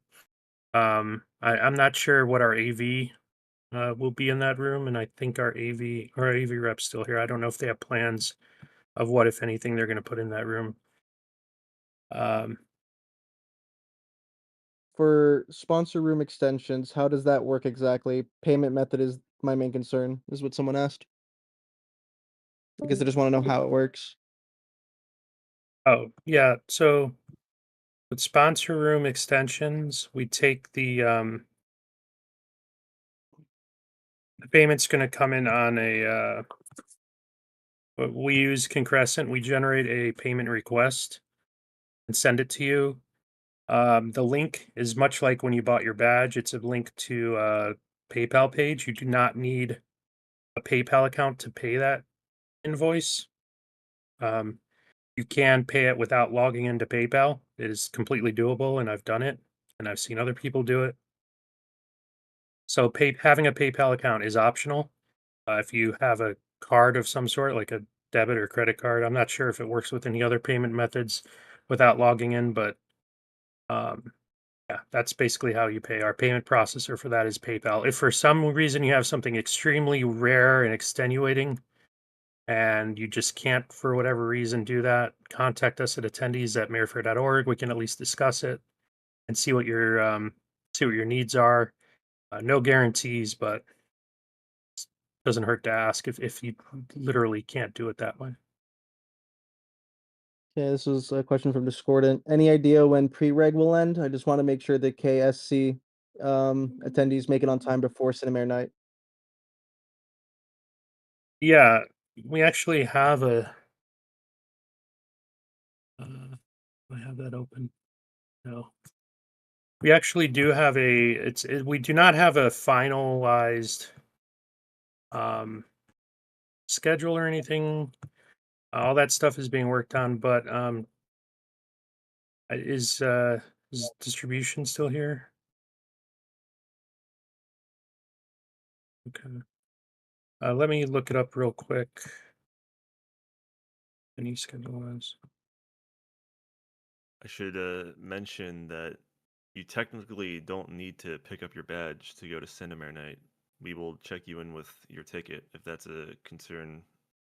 I'm not sure what our AV will be in that room, and I think our AV rep's still here. I don't know if they have plans of what, if anything, they're going to put in that room. For sponsor room extensions, how does that work exactly? Payment method is my main concern, is what someone asked. Because I just want to know how it works. Oh, yeah. So with sponsor room extensions, we take the payment's going to come in on a we use Concrescent. We generate a payment request and send it to you. The link is much like when you bought your badge. It's a link to a PayPal page. You do not need a PayPal account to pay that invoice. You can pay it without logging into PayPal. It is completely doable, and I've done it, and I've seen other people do it. So having a PayPal account is optional. If you have a card of some sort, like a debit or credit card, I'm not sure if it works with any other payment methods without logging in, but yeah, that's basically how you pay. Our payment processor for that is PayPal. If for some reason you have something extremely rare and extenuating, and you just can't, for whatever reason, do that, contact us at attendees@marefair.org. We can at least discuss it and see what your needs are. No guarantees, but doesn't hurt to ask if you literally can't do it that way. Okay, this was a question from Discordant. Any idea when pre-reg will end? I just want to make sure the KSC attendees make it on time before Cinemare night. Yeah, we actually have a. I have that open. No. We actually do have we do not have a finalized schedule or anything. All that stuff is being worked on, but is distribution still here? Okay. Let me look it up real quick. Any schedule was. I should mention that you technically don't need to pick up your badge to go to Cinemare night. We will check you in with your ticket if that's a concern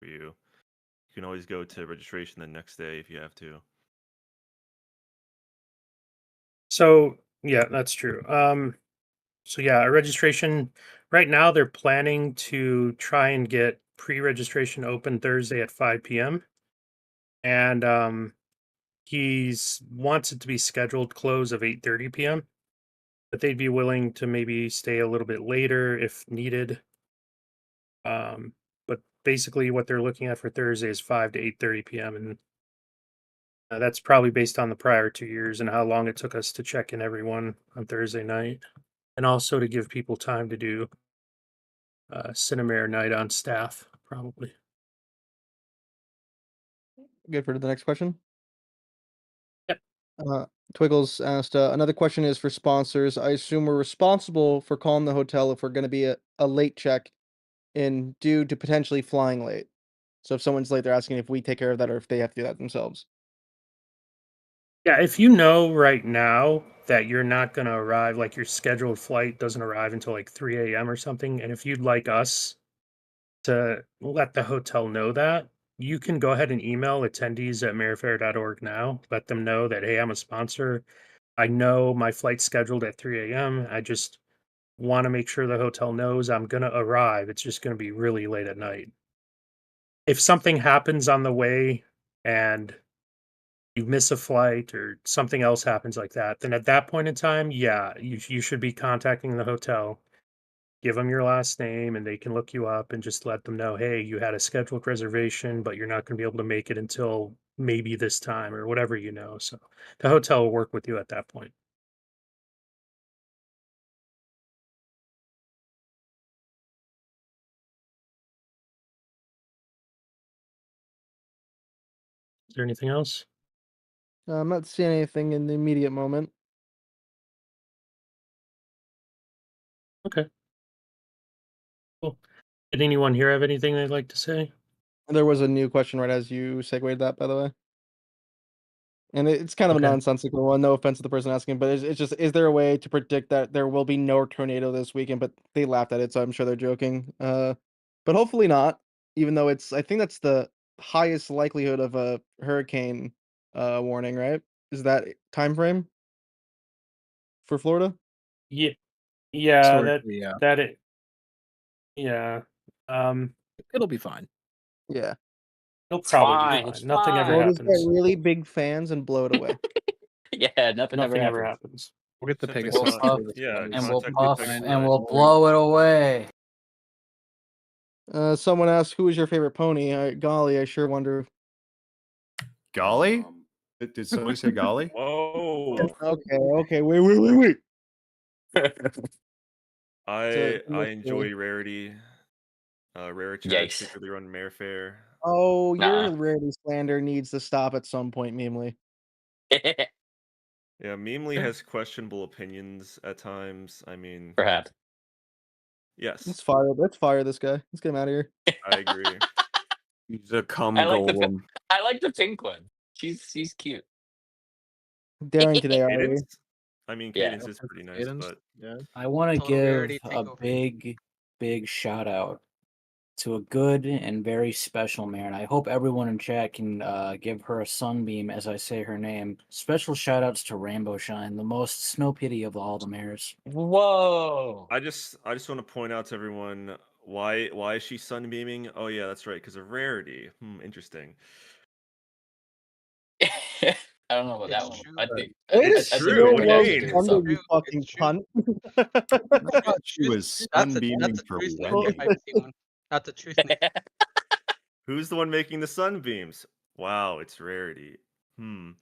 for you. You can always go to registration the next day if you have to. So yeah, that's true. So yeah, our registration right now they're planning to try and get pre-registration open Thursday at 5 p.m. And he's wants it to be scheduled close of 8:30 p.m. But they'd be willing to maybe stay a little bit later if needed. But basically what they're looking at for Thursday is 5 to 8:30 p.m. and that's probably based on the prior 2 years and how long it took us to check in everyone on Thursday night, and also to give people time to do Cinemare night on staff, probably. Good for the next question. Yep. Twiggles asked, another question is for sponsors. I assume we're responsible for calling the hotel if we're going to be a late check in due to potentially flying late. So if someone's late, they're asking if we take care of that or if they have to do that themselves. Yeah, if you know right now that you're not going to arrive, like your scheduled flight doesn't arrive until like 3 a.m. or something, and if you'd like us to let the hotel know that, you can go ahead and email attendees at marefair.org now. Let them know that, hey, I'm a sponsor. I know my flight's scheduled at 3 a.m. I just want to make sure the hotel knows I'm going to arrive. It's just going to be really late at night. If something happens on the way and you miss a flight or something else happens like that, then at that point in time, yeah, you should be contacting the hotel. Give them your last name and they can look you up and just let them know, hey, you had a scheduled reservation, but you're not going to be able to make it until maybe this time or whatever you know. So the hotel will work with you at that point. Is there anything else? I'm not seeing anything in the immediate moment. Okay. Cool. Did anyone here have anything they'd like to say? There was a new question right as you segued that, by the way. And it's kind of a Okay. nonsensical one. No offense to the person asking, but it's just, is there a way to predict that there will be no tornado this weekend? But they laughed at it, so I'm sure they're joking. But hopefully not. Even though I think that's the highest likelihood of a hurricane warning, right? Is that time frame for Florida? Yeah, yeah, Historically, yeah. that it, yeah. It'll be fine. Yeah. It'll It's probably be fine. It's fine. Nothing ever fine. Florida's got happens. really big fans and blow it away. Yeah, nothing ever Nothing ever happens. happens. We'll get the Simply Pegasus con- later this yeah, morning. And we'll contact the puff Pegasus and this we'll morning. blow it away. Someone asked, who is your favorite pony? Golly, I sure wonder. Golly? Did somebody say golly? Whoa. Okay, wait. I mystery. enjoy rarity. Rare chat, Yikes. particularly on Mare Fair. Oh, your Nuh-uh. rarity slander needs to stop at some point, Memely. Yeah, Memely has questionable opinions at times. I mean, Perhaps. yes, Let's fire this guy. Let's get him out of here. I agree. He's a cum I like golem. I like the pink one. She's cute. Daring today, are we? Cadence? I mean, Yeah. Cadence is pretty nice, Cadence, but yeah. I want to Total give rarity a takeover. big shout out to a good and very special mare, and I hope everyone in chat can give her a sunbeam as I say her name. Special shout outs to Rainbow Shine, the most snow pity of all the mares. Whoa. I just want to point out to everyone Why is she sunbeaming? Oh yeah, that's right, because of rarity. Interesting. I don't know about that It's one. true. I think I Way think to I think steal What do you Rainbow Dash Love's should mean? do the thunder, song. you True. It's fucking true. cunt. I thought It's she truth. was That's a sunbeaming for truth name women. if I've seen one. That's a truth name. Who's the one making the sunbeams? Wow, it's rarity. Hmm.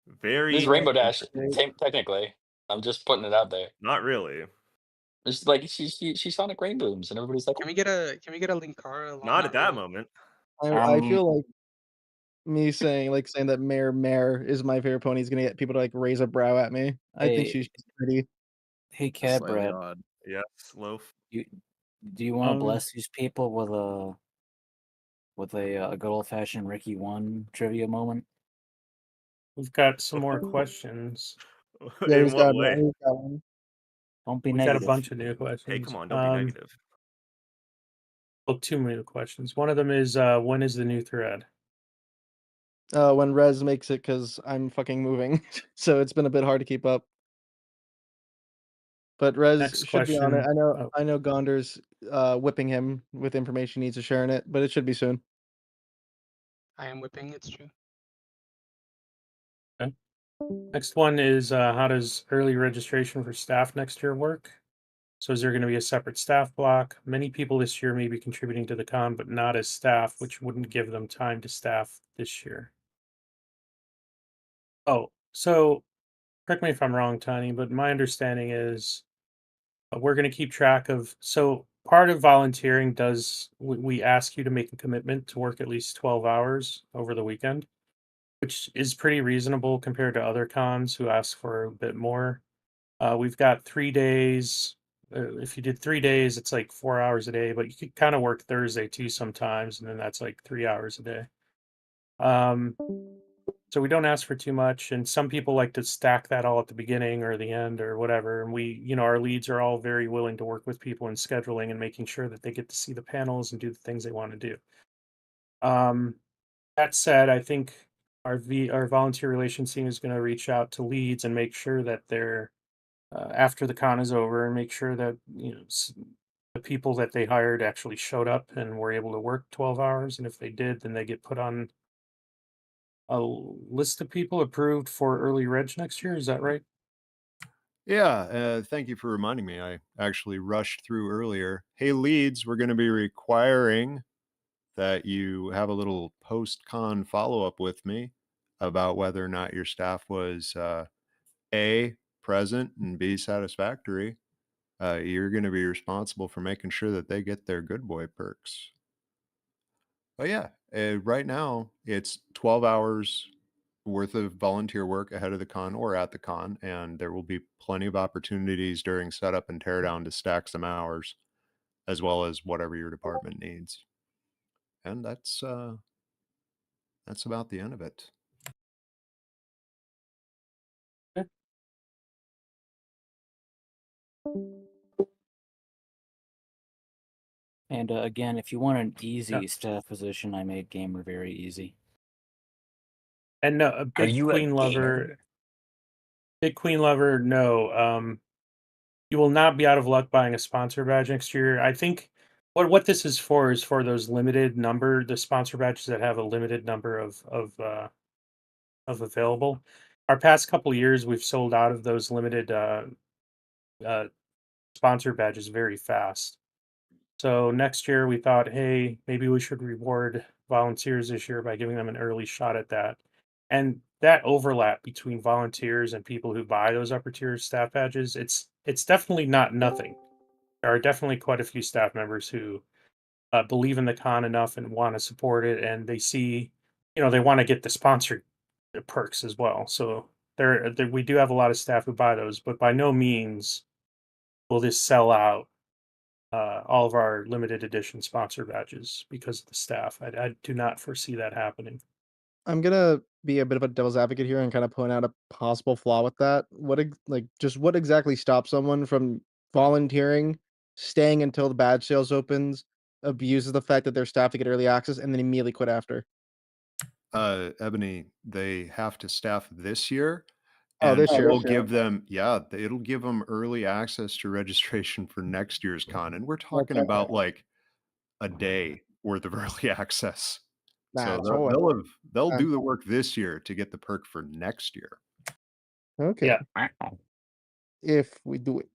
This is Very Rainbow Dash interesting. technically. I'm just putting it out there. Not really. It's like she Sonic Rainbooms, and everybody's like, Can we get a Linkara along Not at that that rhythm? moment. I feel like me saying that Mare is my favorite pony is gonna get people to like raise a brow at me. I think Hey, she's pretty. hey, That's Cad slightly Brad, odd. Yes, loaf. you do you want to Um, bless these people with a good old fashioned Ricky One trivia moment? We've got some more questions. yeah, In what way? he's got one. Don't be We've got a negative. bunch of new Hey, come questions. on, don't be negative. Well, two new questions. One of them is when is the new thread? When Rez makes it, because I'm fucking moving, so it's been a bit hard to keep up. But Rez Next should be on it. question. Oh, I know Gondor's whipping him with information he needs to share in it, but it should be soon. I am whipping. It's true. okay. Next one is how does early registration for staff next year work? So is there going to be a separate staff block? Many people this year may be contributing to the con, but not as staff, which wouldn't give them time to staff this year. Oh, so correct me if I'm wrong, Tiny, but my understanding is we're going to keep track of. So part of volunteering does we ask you to make a commitment to work at least 12 hours over the weekend, which is pretty reasonable compared to other cons who ask for a bit more. We've got 3 days. If you did 3 days, it's like 4 hours a day, but you could kind of work Thursday too sometimes, and then that's like 3 hours a day. Um, so we don't ask for too much, and some people like to stack that all at the beginning or the end or whatever. And our leads are all very willing to work with people in scheduling and making sure that they get to see the panels and do the things they want to do. Um, that said, I think our volunteer relations team is going to reach out to leads and make sure that they're after the con is over and make sure that the people that they hired actually showed up and were able to work 12 hours. And if they did, then they get put on a list of people approved for early reg next year. Is that right? Yeah, thank you for reminding me. I actually rushed through earlier. Hey, leads, we're going to be requiring that you have a little post-con follow-up with me about whether or not your staff was A, present, and B, satisfactory. You're going to be responsible for making sure that they get their good boy perks. Oh yeah, right now it's 12 hours worth of volunteer work ahead of the con or at the con, and there will be plenty of opportunities during setup and teardown to stack some hours, as well as whatever your department needs. And that's about the end of it. And again, if you want an easy staff position, I made Gamer very easy. And a big you a queen gamer? lover. Big queen lover. No. You will not be out of luck buying a sponsor badge next year. I think what this is for those limited number, the sponsor badges that have a limited number of available. Our past couple years, we've sold out of those limited uh, sponsor badges very fast. So next year, we thought, hey, maybe we should reward volunteers this year by giving them an early shot at that. And that overlap between volunteers and people who buy those upper tier staff badges, it's definitely not nothing. There are definitely quite a few staff members who believe in the con enough and want to support it, and they see, they want to get the sponsored perks as well. So we do have a lot of staff who buy those, but by no means will this sell out all of our limited edition sponsor badges because of the staff. I do not foresee that happening. I'm gonna be a bit of a devil's advocate here and kind of point out a possible flaw with that. What exactly stops someone from volunteering, staying until the badge sales opens, abuses the fact that they're staffed to get early access, and then immediately quit after? Ebony, they have to staff this year, Oh, and this year. we'll give them, it'll give them early access to registration for next year's con. And we're talking Okay. about like a day worth of early access. So That's they'll all. they'll do the work this year to get the perk for next year. Okay. Yeah. If we do it.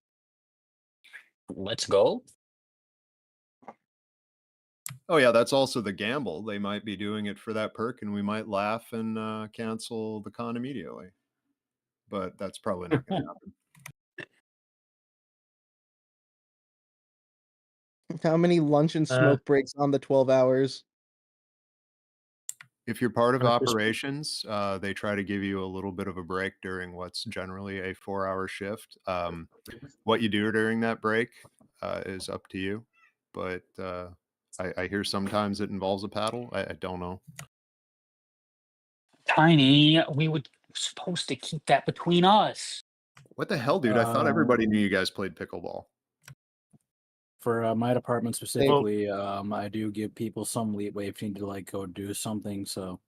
Let's go. Oh yeah, that's also the gamble. They might be doing it for that perk, and we might laugh and cancel the con immediately. But that's probably not going to happen. How many lunch and smoke breaks on the 12 hours? If you're part of 100%. operations, they try to give you a little bit of a break during what's generally a 4-hour shift. What you do during that break is up to you. But I hear sometimes it involves a paddle. I don't know. Tiny, we were supposed to keep that between us. What the hell, dude? I thought everybody knew you guys played pickleball. For my department specifically, I do give people some leeway if you need to like go do something. So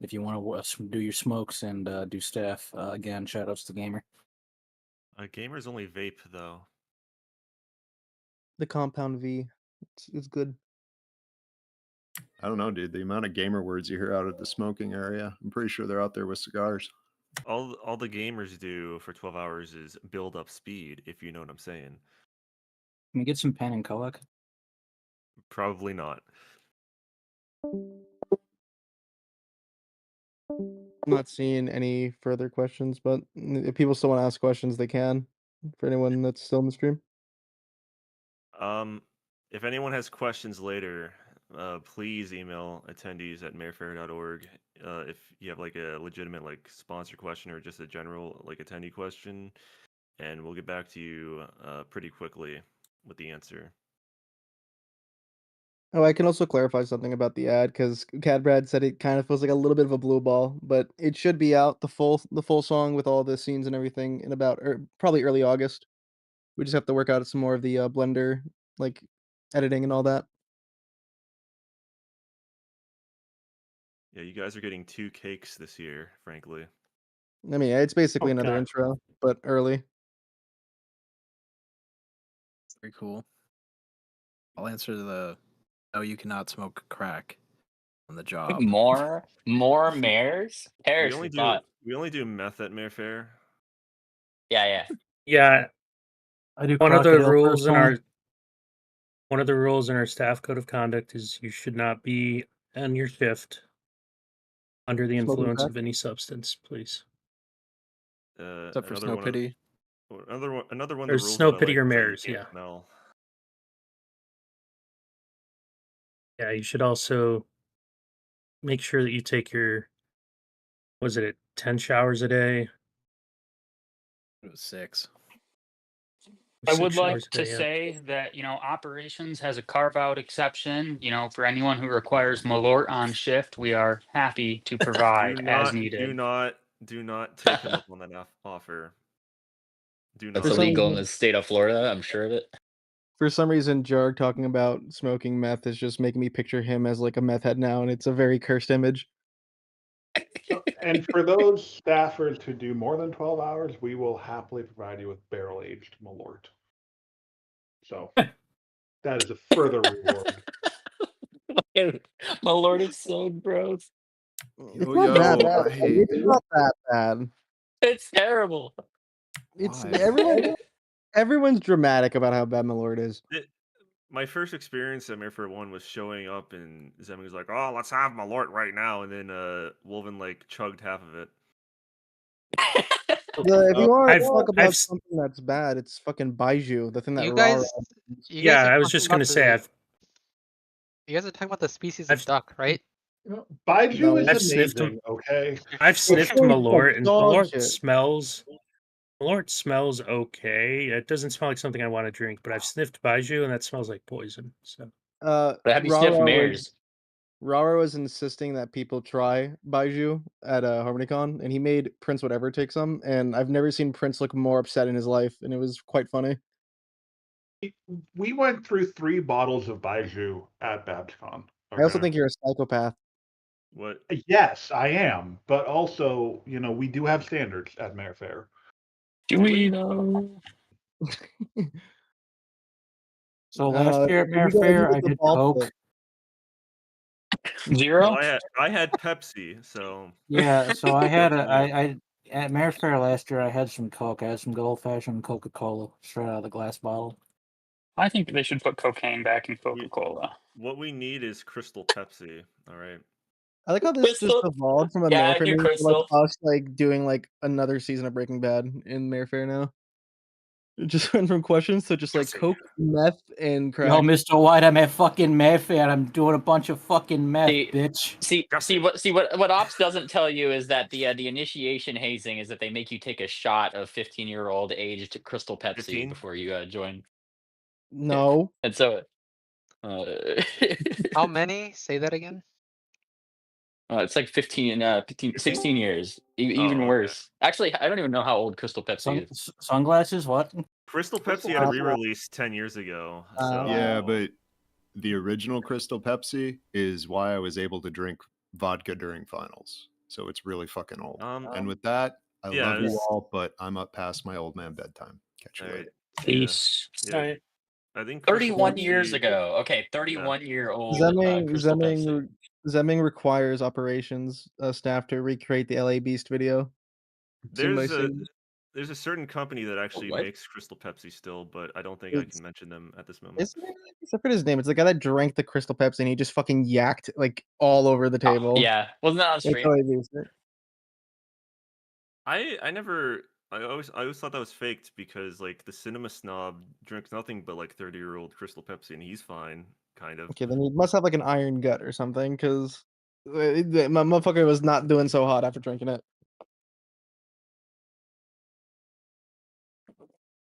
if you want to do your smokes and do staff, again, shout outs to Gamer. Gamers only vape though. The compound V. It's good. I don't know, dude. The amount of gamer words you hear out of the smoking area, I'm pretty sure they're out there with cigars. All the gamers do for 12 hours is build up speed, if you know what I'm saying. Can we get some pen and coac? Probably not. I'm not seeing any further questions, but if people still want to ask questions, they can. For anyone that's still in the stream. If anyone has questions later, please email attendees@marefair.org. If you have like a legitimate like sponsor question or just a general like attendee question, and we'll get back to you pretty quickly with the answer. Oh, I can also clarify something about the ad because Cadbrad said it kind of feels like a little bit of a blue ball, but it should be out the full song with all the scenes and everything in about probably early August. We just have to work out some more of the Blender like editing and all that. Yeah, you guys are getting 2 cakes this year, frankly. I mean, it's basically Oh, another God. intro, but early. Very cool. I'll answer the no, you cannot smoke crack on the job. More mares? We Perish only the do thought. meth at Mare Fair. Yeah. Yeah. I do One of the crocodile rules in personally. our staff code of conduct is you should not be on your shift under the Smoking influence crack? of any substance, please. Except for Another Snow one Pity. another one of Or the rules snow that I pity like or is that you mares, can't yeah. smell. Yeah, you should also make sure that you take your, was it 10 showers a day? It was 6. I 6 would like showers a to day, yeah. say that, operations has a carve-out exception. For anyone who requires Malort on shift, we are happy to provide as needed. Do not take him up on that offer. Do not. That's illegal in the state of Florida. I'm sure of it. For some reason, Jarg talking about smoking meth is just making me picture him as like a meth head now, and it's a very cursed image. And for those staffers who do more than 12 hours, we will happily provide you with barrel-aged Malort. So that is a further reward. Malort is so gross. It's not that bad. It's not that bad. It's terrible. It's Why? everyone's dramatic about how bad Malort is. My first experience at Mare Fair 1 was showing up and Zemi was like, "Oh, let's have Malort right now," and then Wolven like chugged half of it. If you want to talk about I've something that's bad, it's fucking Baiju, the thing that You Rara. guys, you Yeah, guys are I was talking just about gonna say you guys are talking about the species of duck, right? Baiju No. is I've sniffed amazing, okay? I've sniffed tastes like Malort, and dog Malort shit. smells okay. It doesn't smell like something I want to drink, but I've sniffed Baiju and that smells like poison. So But have you sniffed mares? Rara was insisting that people try Baiju at HarmonyCon, and he made Prince whatever take some, and I've never seen Prince look more upset in his life, and it was quite funny. We went through 3 bottles of Baiju at BabsCon. I also Okay? think you're a psychopath. What? Yes, I am. But also, we do have standards at Mare Fair. Do we know? So last year at Mare Fair, I did coke Zero. Well, I had Pepsi, so Yeah, so I had a unfortunately- I at Mare Fair last year. I had some Coke. I had some good old fashioned Coca Cola straight out of the glass bottle. I think they should put cocaine back in we- Coca-Cola. what we need is Crystal Pepsi. All right. I like how this just Crystal. evolved from a Yeah, Mare I Fair do meeting to like Crystal. us like doing like another season of Breaking Bad in Mare Fair now. It just went from questions to just like Coke, meth, and Yo, crack. Mr. White, I'm at fucking Mayfair. I'm doing a bunch of fucking meth, bitch. See what Ops doesn't tell you is that the initiation hazing is that they make you take a shot of 15-year-old aged Crystal Pepsi 15? before you join. No. And so How many? Say that again. it's like 16 years. Even Oh, okay. worse. Actually, I don't even know how old Crystal Pepsi is. Sunglasses? What? Crystal Pepsi had a re-release 10 years ago. So Yeah, but the original Crystal Pepsi is why I was able to drink vodka during finals. So it's really fucking old. And with that, I yeah, love you this- all, but I'm up past my old man bedtime. Catch you all later. right. Peace. Yeah. Alright. I think Crystal 31 years Pepsi- ago. Okay, 31-year-old Crystal Pepsi. Zemming requires operations staff to recreate the LA Beast video. Scene by There's a scene. there's a certain company that actually What? makes Crystal Pepsi still, but I don't think I It's- can mention them at this moment. I forget his name. It's the guy that drank the Crystal Pepsi and he just fucking yacked like all over the table. Yeah, wasn't that on It's stream? LA Beast, right? I never I always thought that was faked because like the cinema snob drinks nothing but like 30-year-old Crystal Pepsi and he's fine, kind of. Okay, then he must have like an iron gut or something because my motherfucker was not doing so hot after drinking it.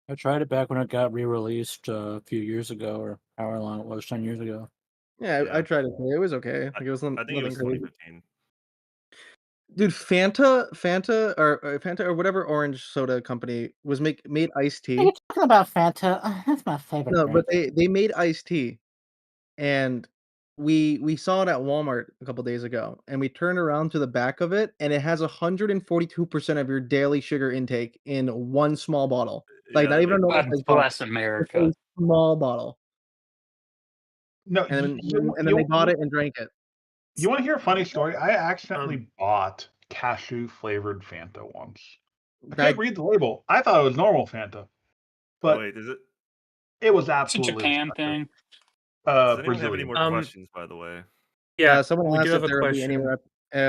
I tried it back when it got re-released a few years ago, or however long it was, 10 years ago. Yeah, I tried it. It was okay. Like it was I think it nothing was crazy. 2015. Dude, Fanta or whatever orange soda company was made iced What are you tea. talking about, Fanta? That's my favorite No, but drink. they made iced tea, and we saw it at Walmart a couple days ago, and we turned around to the back of it, and it has 142% of your daily sugar intake in one small bottle. Like Yeah, not that even a makes normal God size bottle. bless It's America. a small bottle. No, And then they bought it and drank it. You want to hear a funny story? I accidentally bought cashew flavored Fanta once. I couldn't read the label. I thought it was normal Fanta, Oh but wait, is it? it was It's a absolutely Japan disgusting. thing. Does anyone have any Brazilian. more questions, by the way? Yeah, someone we asked do if have a there will be question. anywhere.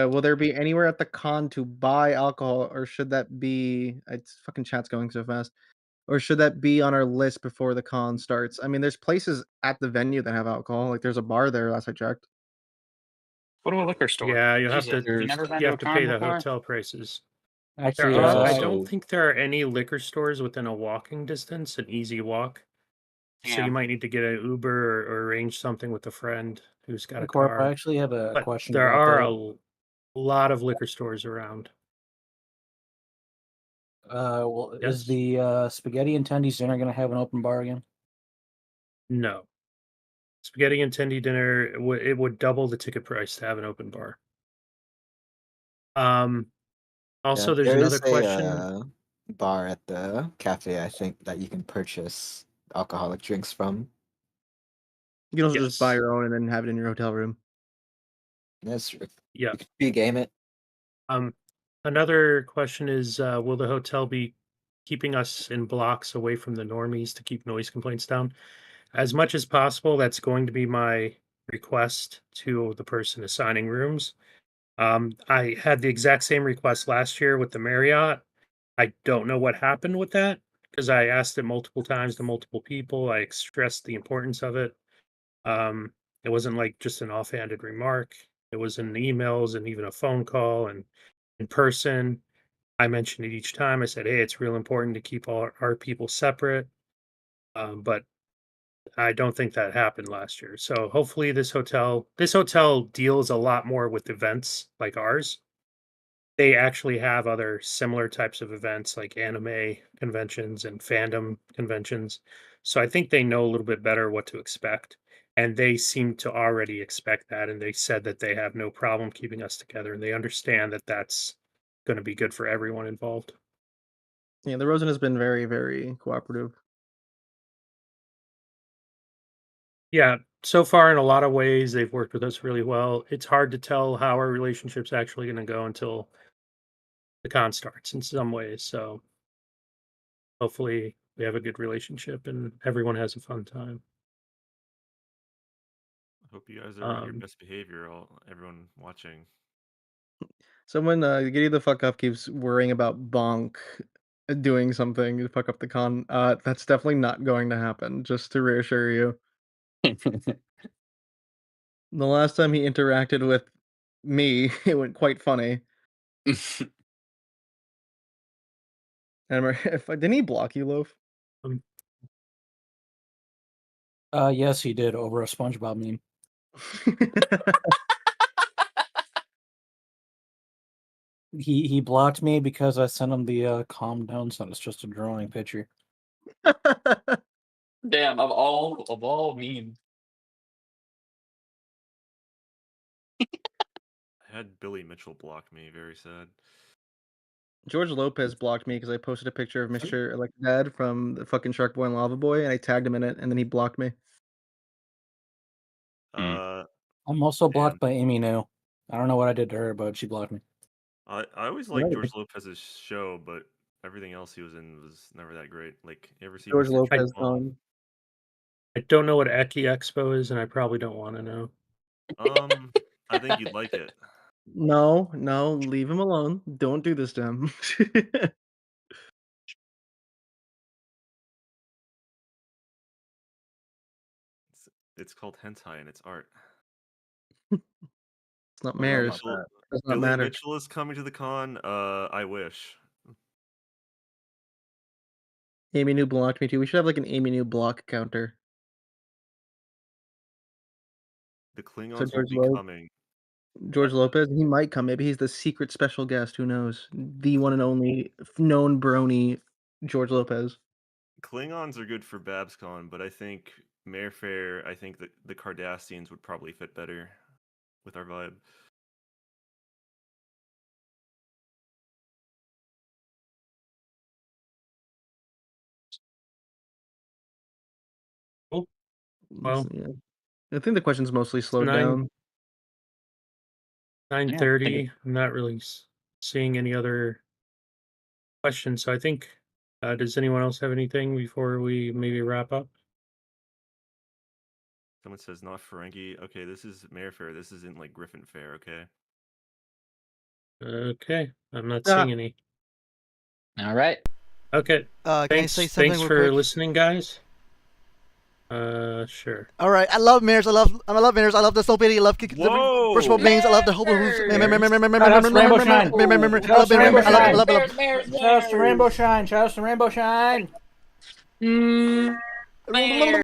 Will there be anywhere at the con to buy alcohol, or should that be? It's fucking chat's going so fast. Or should that be on our list before the con starts? I mean, there's places at the venue that have alcohol. Like there's a bar there last I checked. Go to a liquor store. Yeah, you have Jesus, to have you never been you to have a to con pay the before? hotel prices. Actually, There are, I also- don't think there are any liquor stores within a walking distance, an easy walk. So Yeah. you might need to get an Uber or arrange something with a friend who's got a Corp, car. I actually have a But question there about are that. a lot of liquor stores around. Well, Yes? is the Spaghetti and Tendies dinner going to have an open bar again? No. Spaghetti and Tendy dinner, it would double the ticket price to have an open bar. Also, there's there another is question. a bar at the cafe, I think, that you can purchase alcoholic drinks from. You can also just buy Yes. your own and then have it in your hotel room. That's true. Yeah. You can pre-game it. Another question is, will the hotel be keeping us in blocks away from the normies to keep noise complaints down? As much as possible, that's going to be my request to the person assigning rooms. I had the exact same request last year with the Marriott. I don't know what happened with that because I asked it multiple times to multiple people. I stressed the importance of it. It wasn't like just an offhanded remark. It was in emails and even a phone call and in person. I mentioned it each time. I said, "Hey, it's real important to keep all our people separate." But I don't think that happened last year. So hopefully this hotel deals a lot more with events like ours. They actually have other similar types of events like anime conventions and fandom conventions. So I think they know a little bit better what to expect. And they seem to already expect that. And they said that they have no problem keeping us together. And they understand that that's going to be good for everyone involved. Yeah, the Rosen has been very, very cooperative. Yeah. so far, in a lot of ways, they've worked with us really well. It's hard to tell how our relationship's actually going to go until the con starts in some ways. So hopefully, we have a good relationship and everyone has a fun time. I hope you guys are on your Um, best behavior, everyone watching. Someone, Giddy the fuck up keeps worrying about Bonk doing something to fuck up the con. That's definitely not going to happen. Just to reassure you. The last time he interacted with me, it went quite funny. And if didn't he block you, Loaf? Yes, he did over a SpongeBob meme. He blocked me because I sent him the calm down sign. It's just a drawing picture. Damn, of all memes. I had Billy Mitchell block me. Very sad. George Lopez blocked me because I posted a picture of Mr. Electrodad from the fucking Shark Boy and Lava Boy, and I tagged him in it, and then he blocked me. I'm also blocked by Amy New. I don't know what I did to her, but she blocked me. I always liked George Lopez's show, but everything else he was in was never that great. Like, you ever see George Mr. Lopez Cheatham? I don't know what Eki Expo is, and I probably don't want to know. I think you'd like it. No, leave him alone. Don't do this to him. It's called hentai and it's art. It's not Billy Mare's. Mitchell, Does not Billy matter. Mitchell is coming to the con. I wish. Amy New blocked me too. We should have like an Amy New block counter. The So Klingons will be coming. George Lopez, he might come. Maybe he's the secret special guest. Who knows? The one and only known brony George Lopez. Klingons are good for BabsCon, but I think Mare Fair, I think that the Cardassians would probably fit better with our vibe. Cool. Well, yeah. I think the question's mostly slowed 9 down. 9:30. I'm not really seeing any other questions, so I think. Does anyone else have anything before we maybe wrap up? Someone says not Ferengi. Okay, this is Mare Fair. This isn't like Griffin Fair, okay? Okay, I'm not seeing any. All right. Okay. Can I Thanks. say something Thanks real for quick? listening, guys. Sure. All right, I love mirrors. I love mirrors. I love the slow pity. I love kicking Whoa! first of all beings. I love the whole moves. Rainbow Shine. I love Rainbow Shine. I love Shout out to Rainbow Shine. Shout out to Rainbow Shine.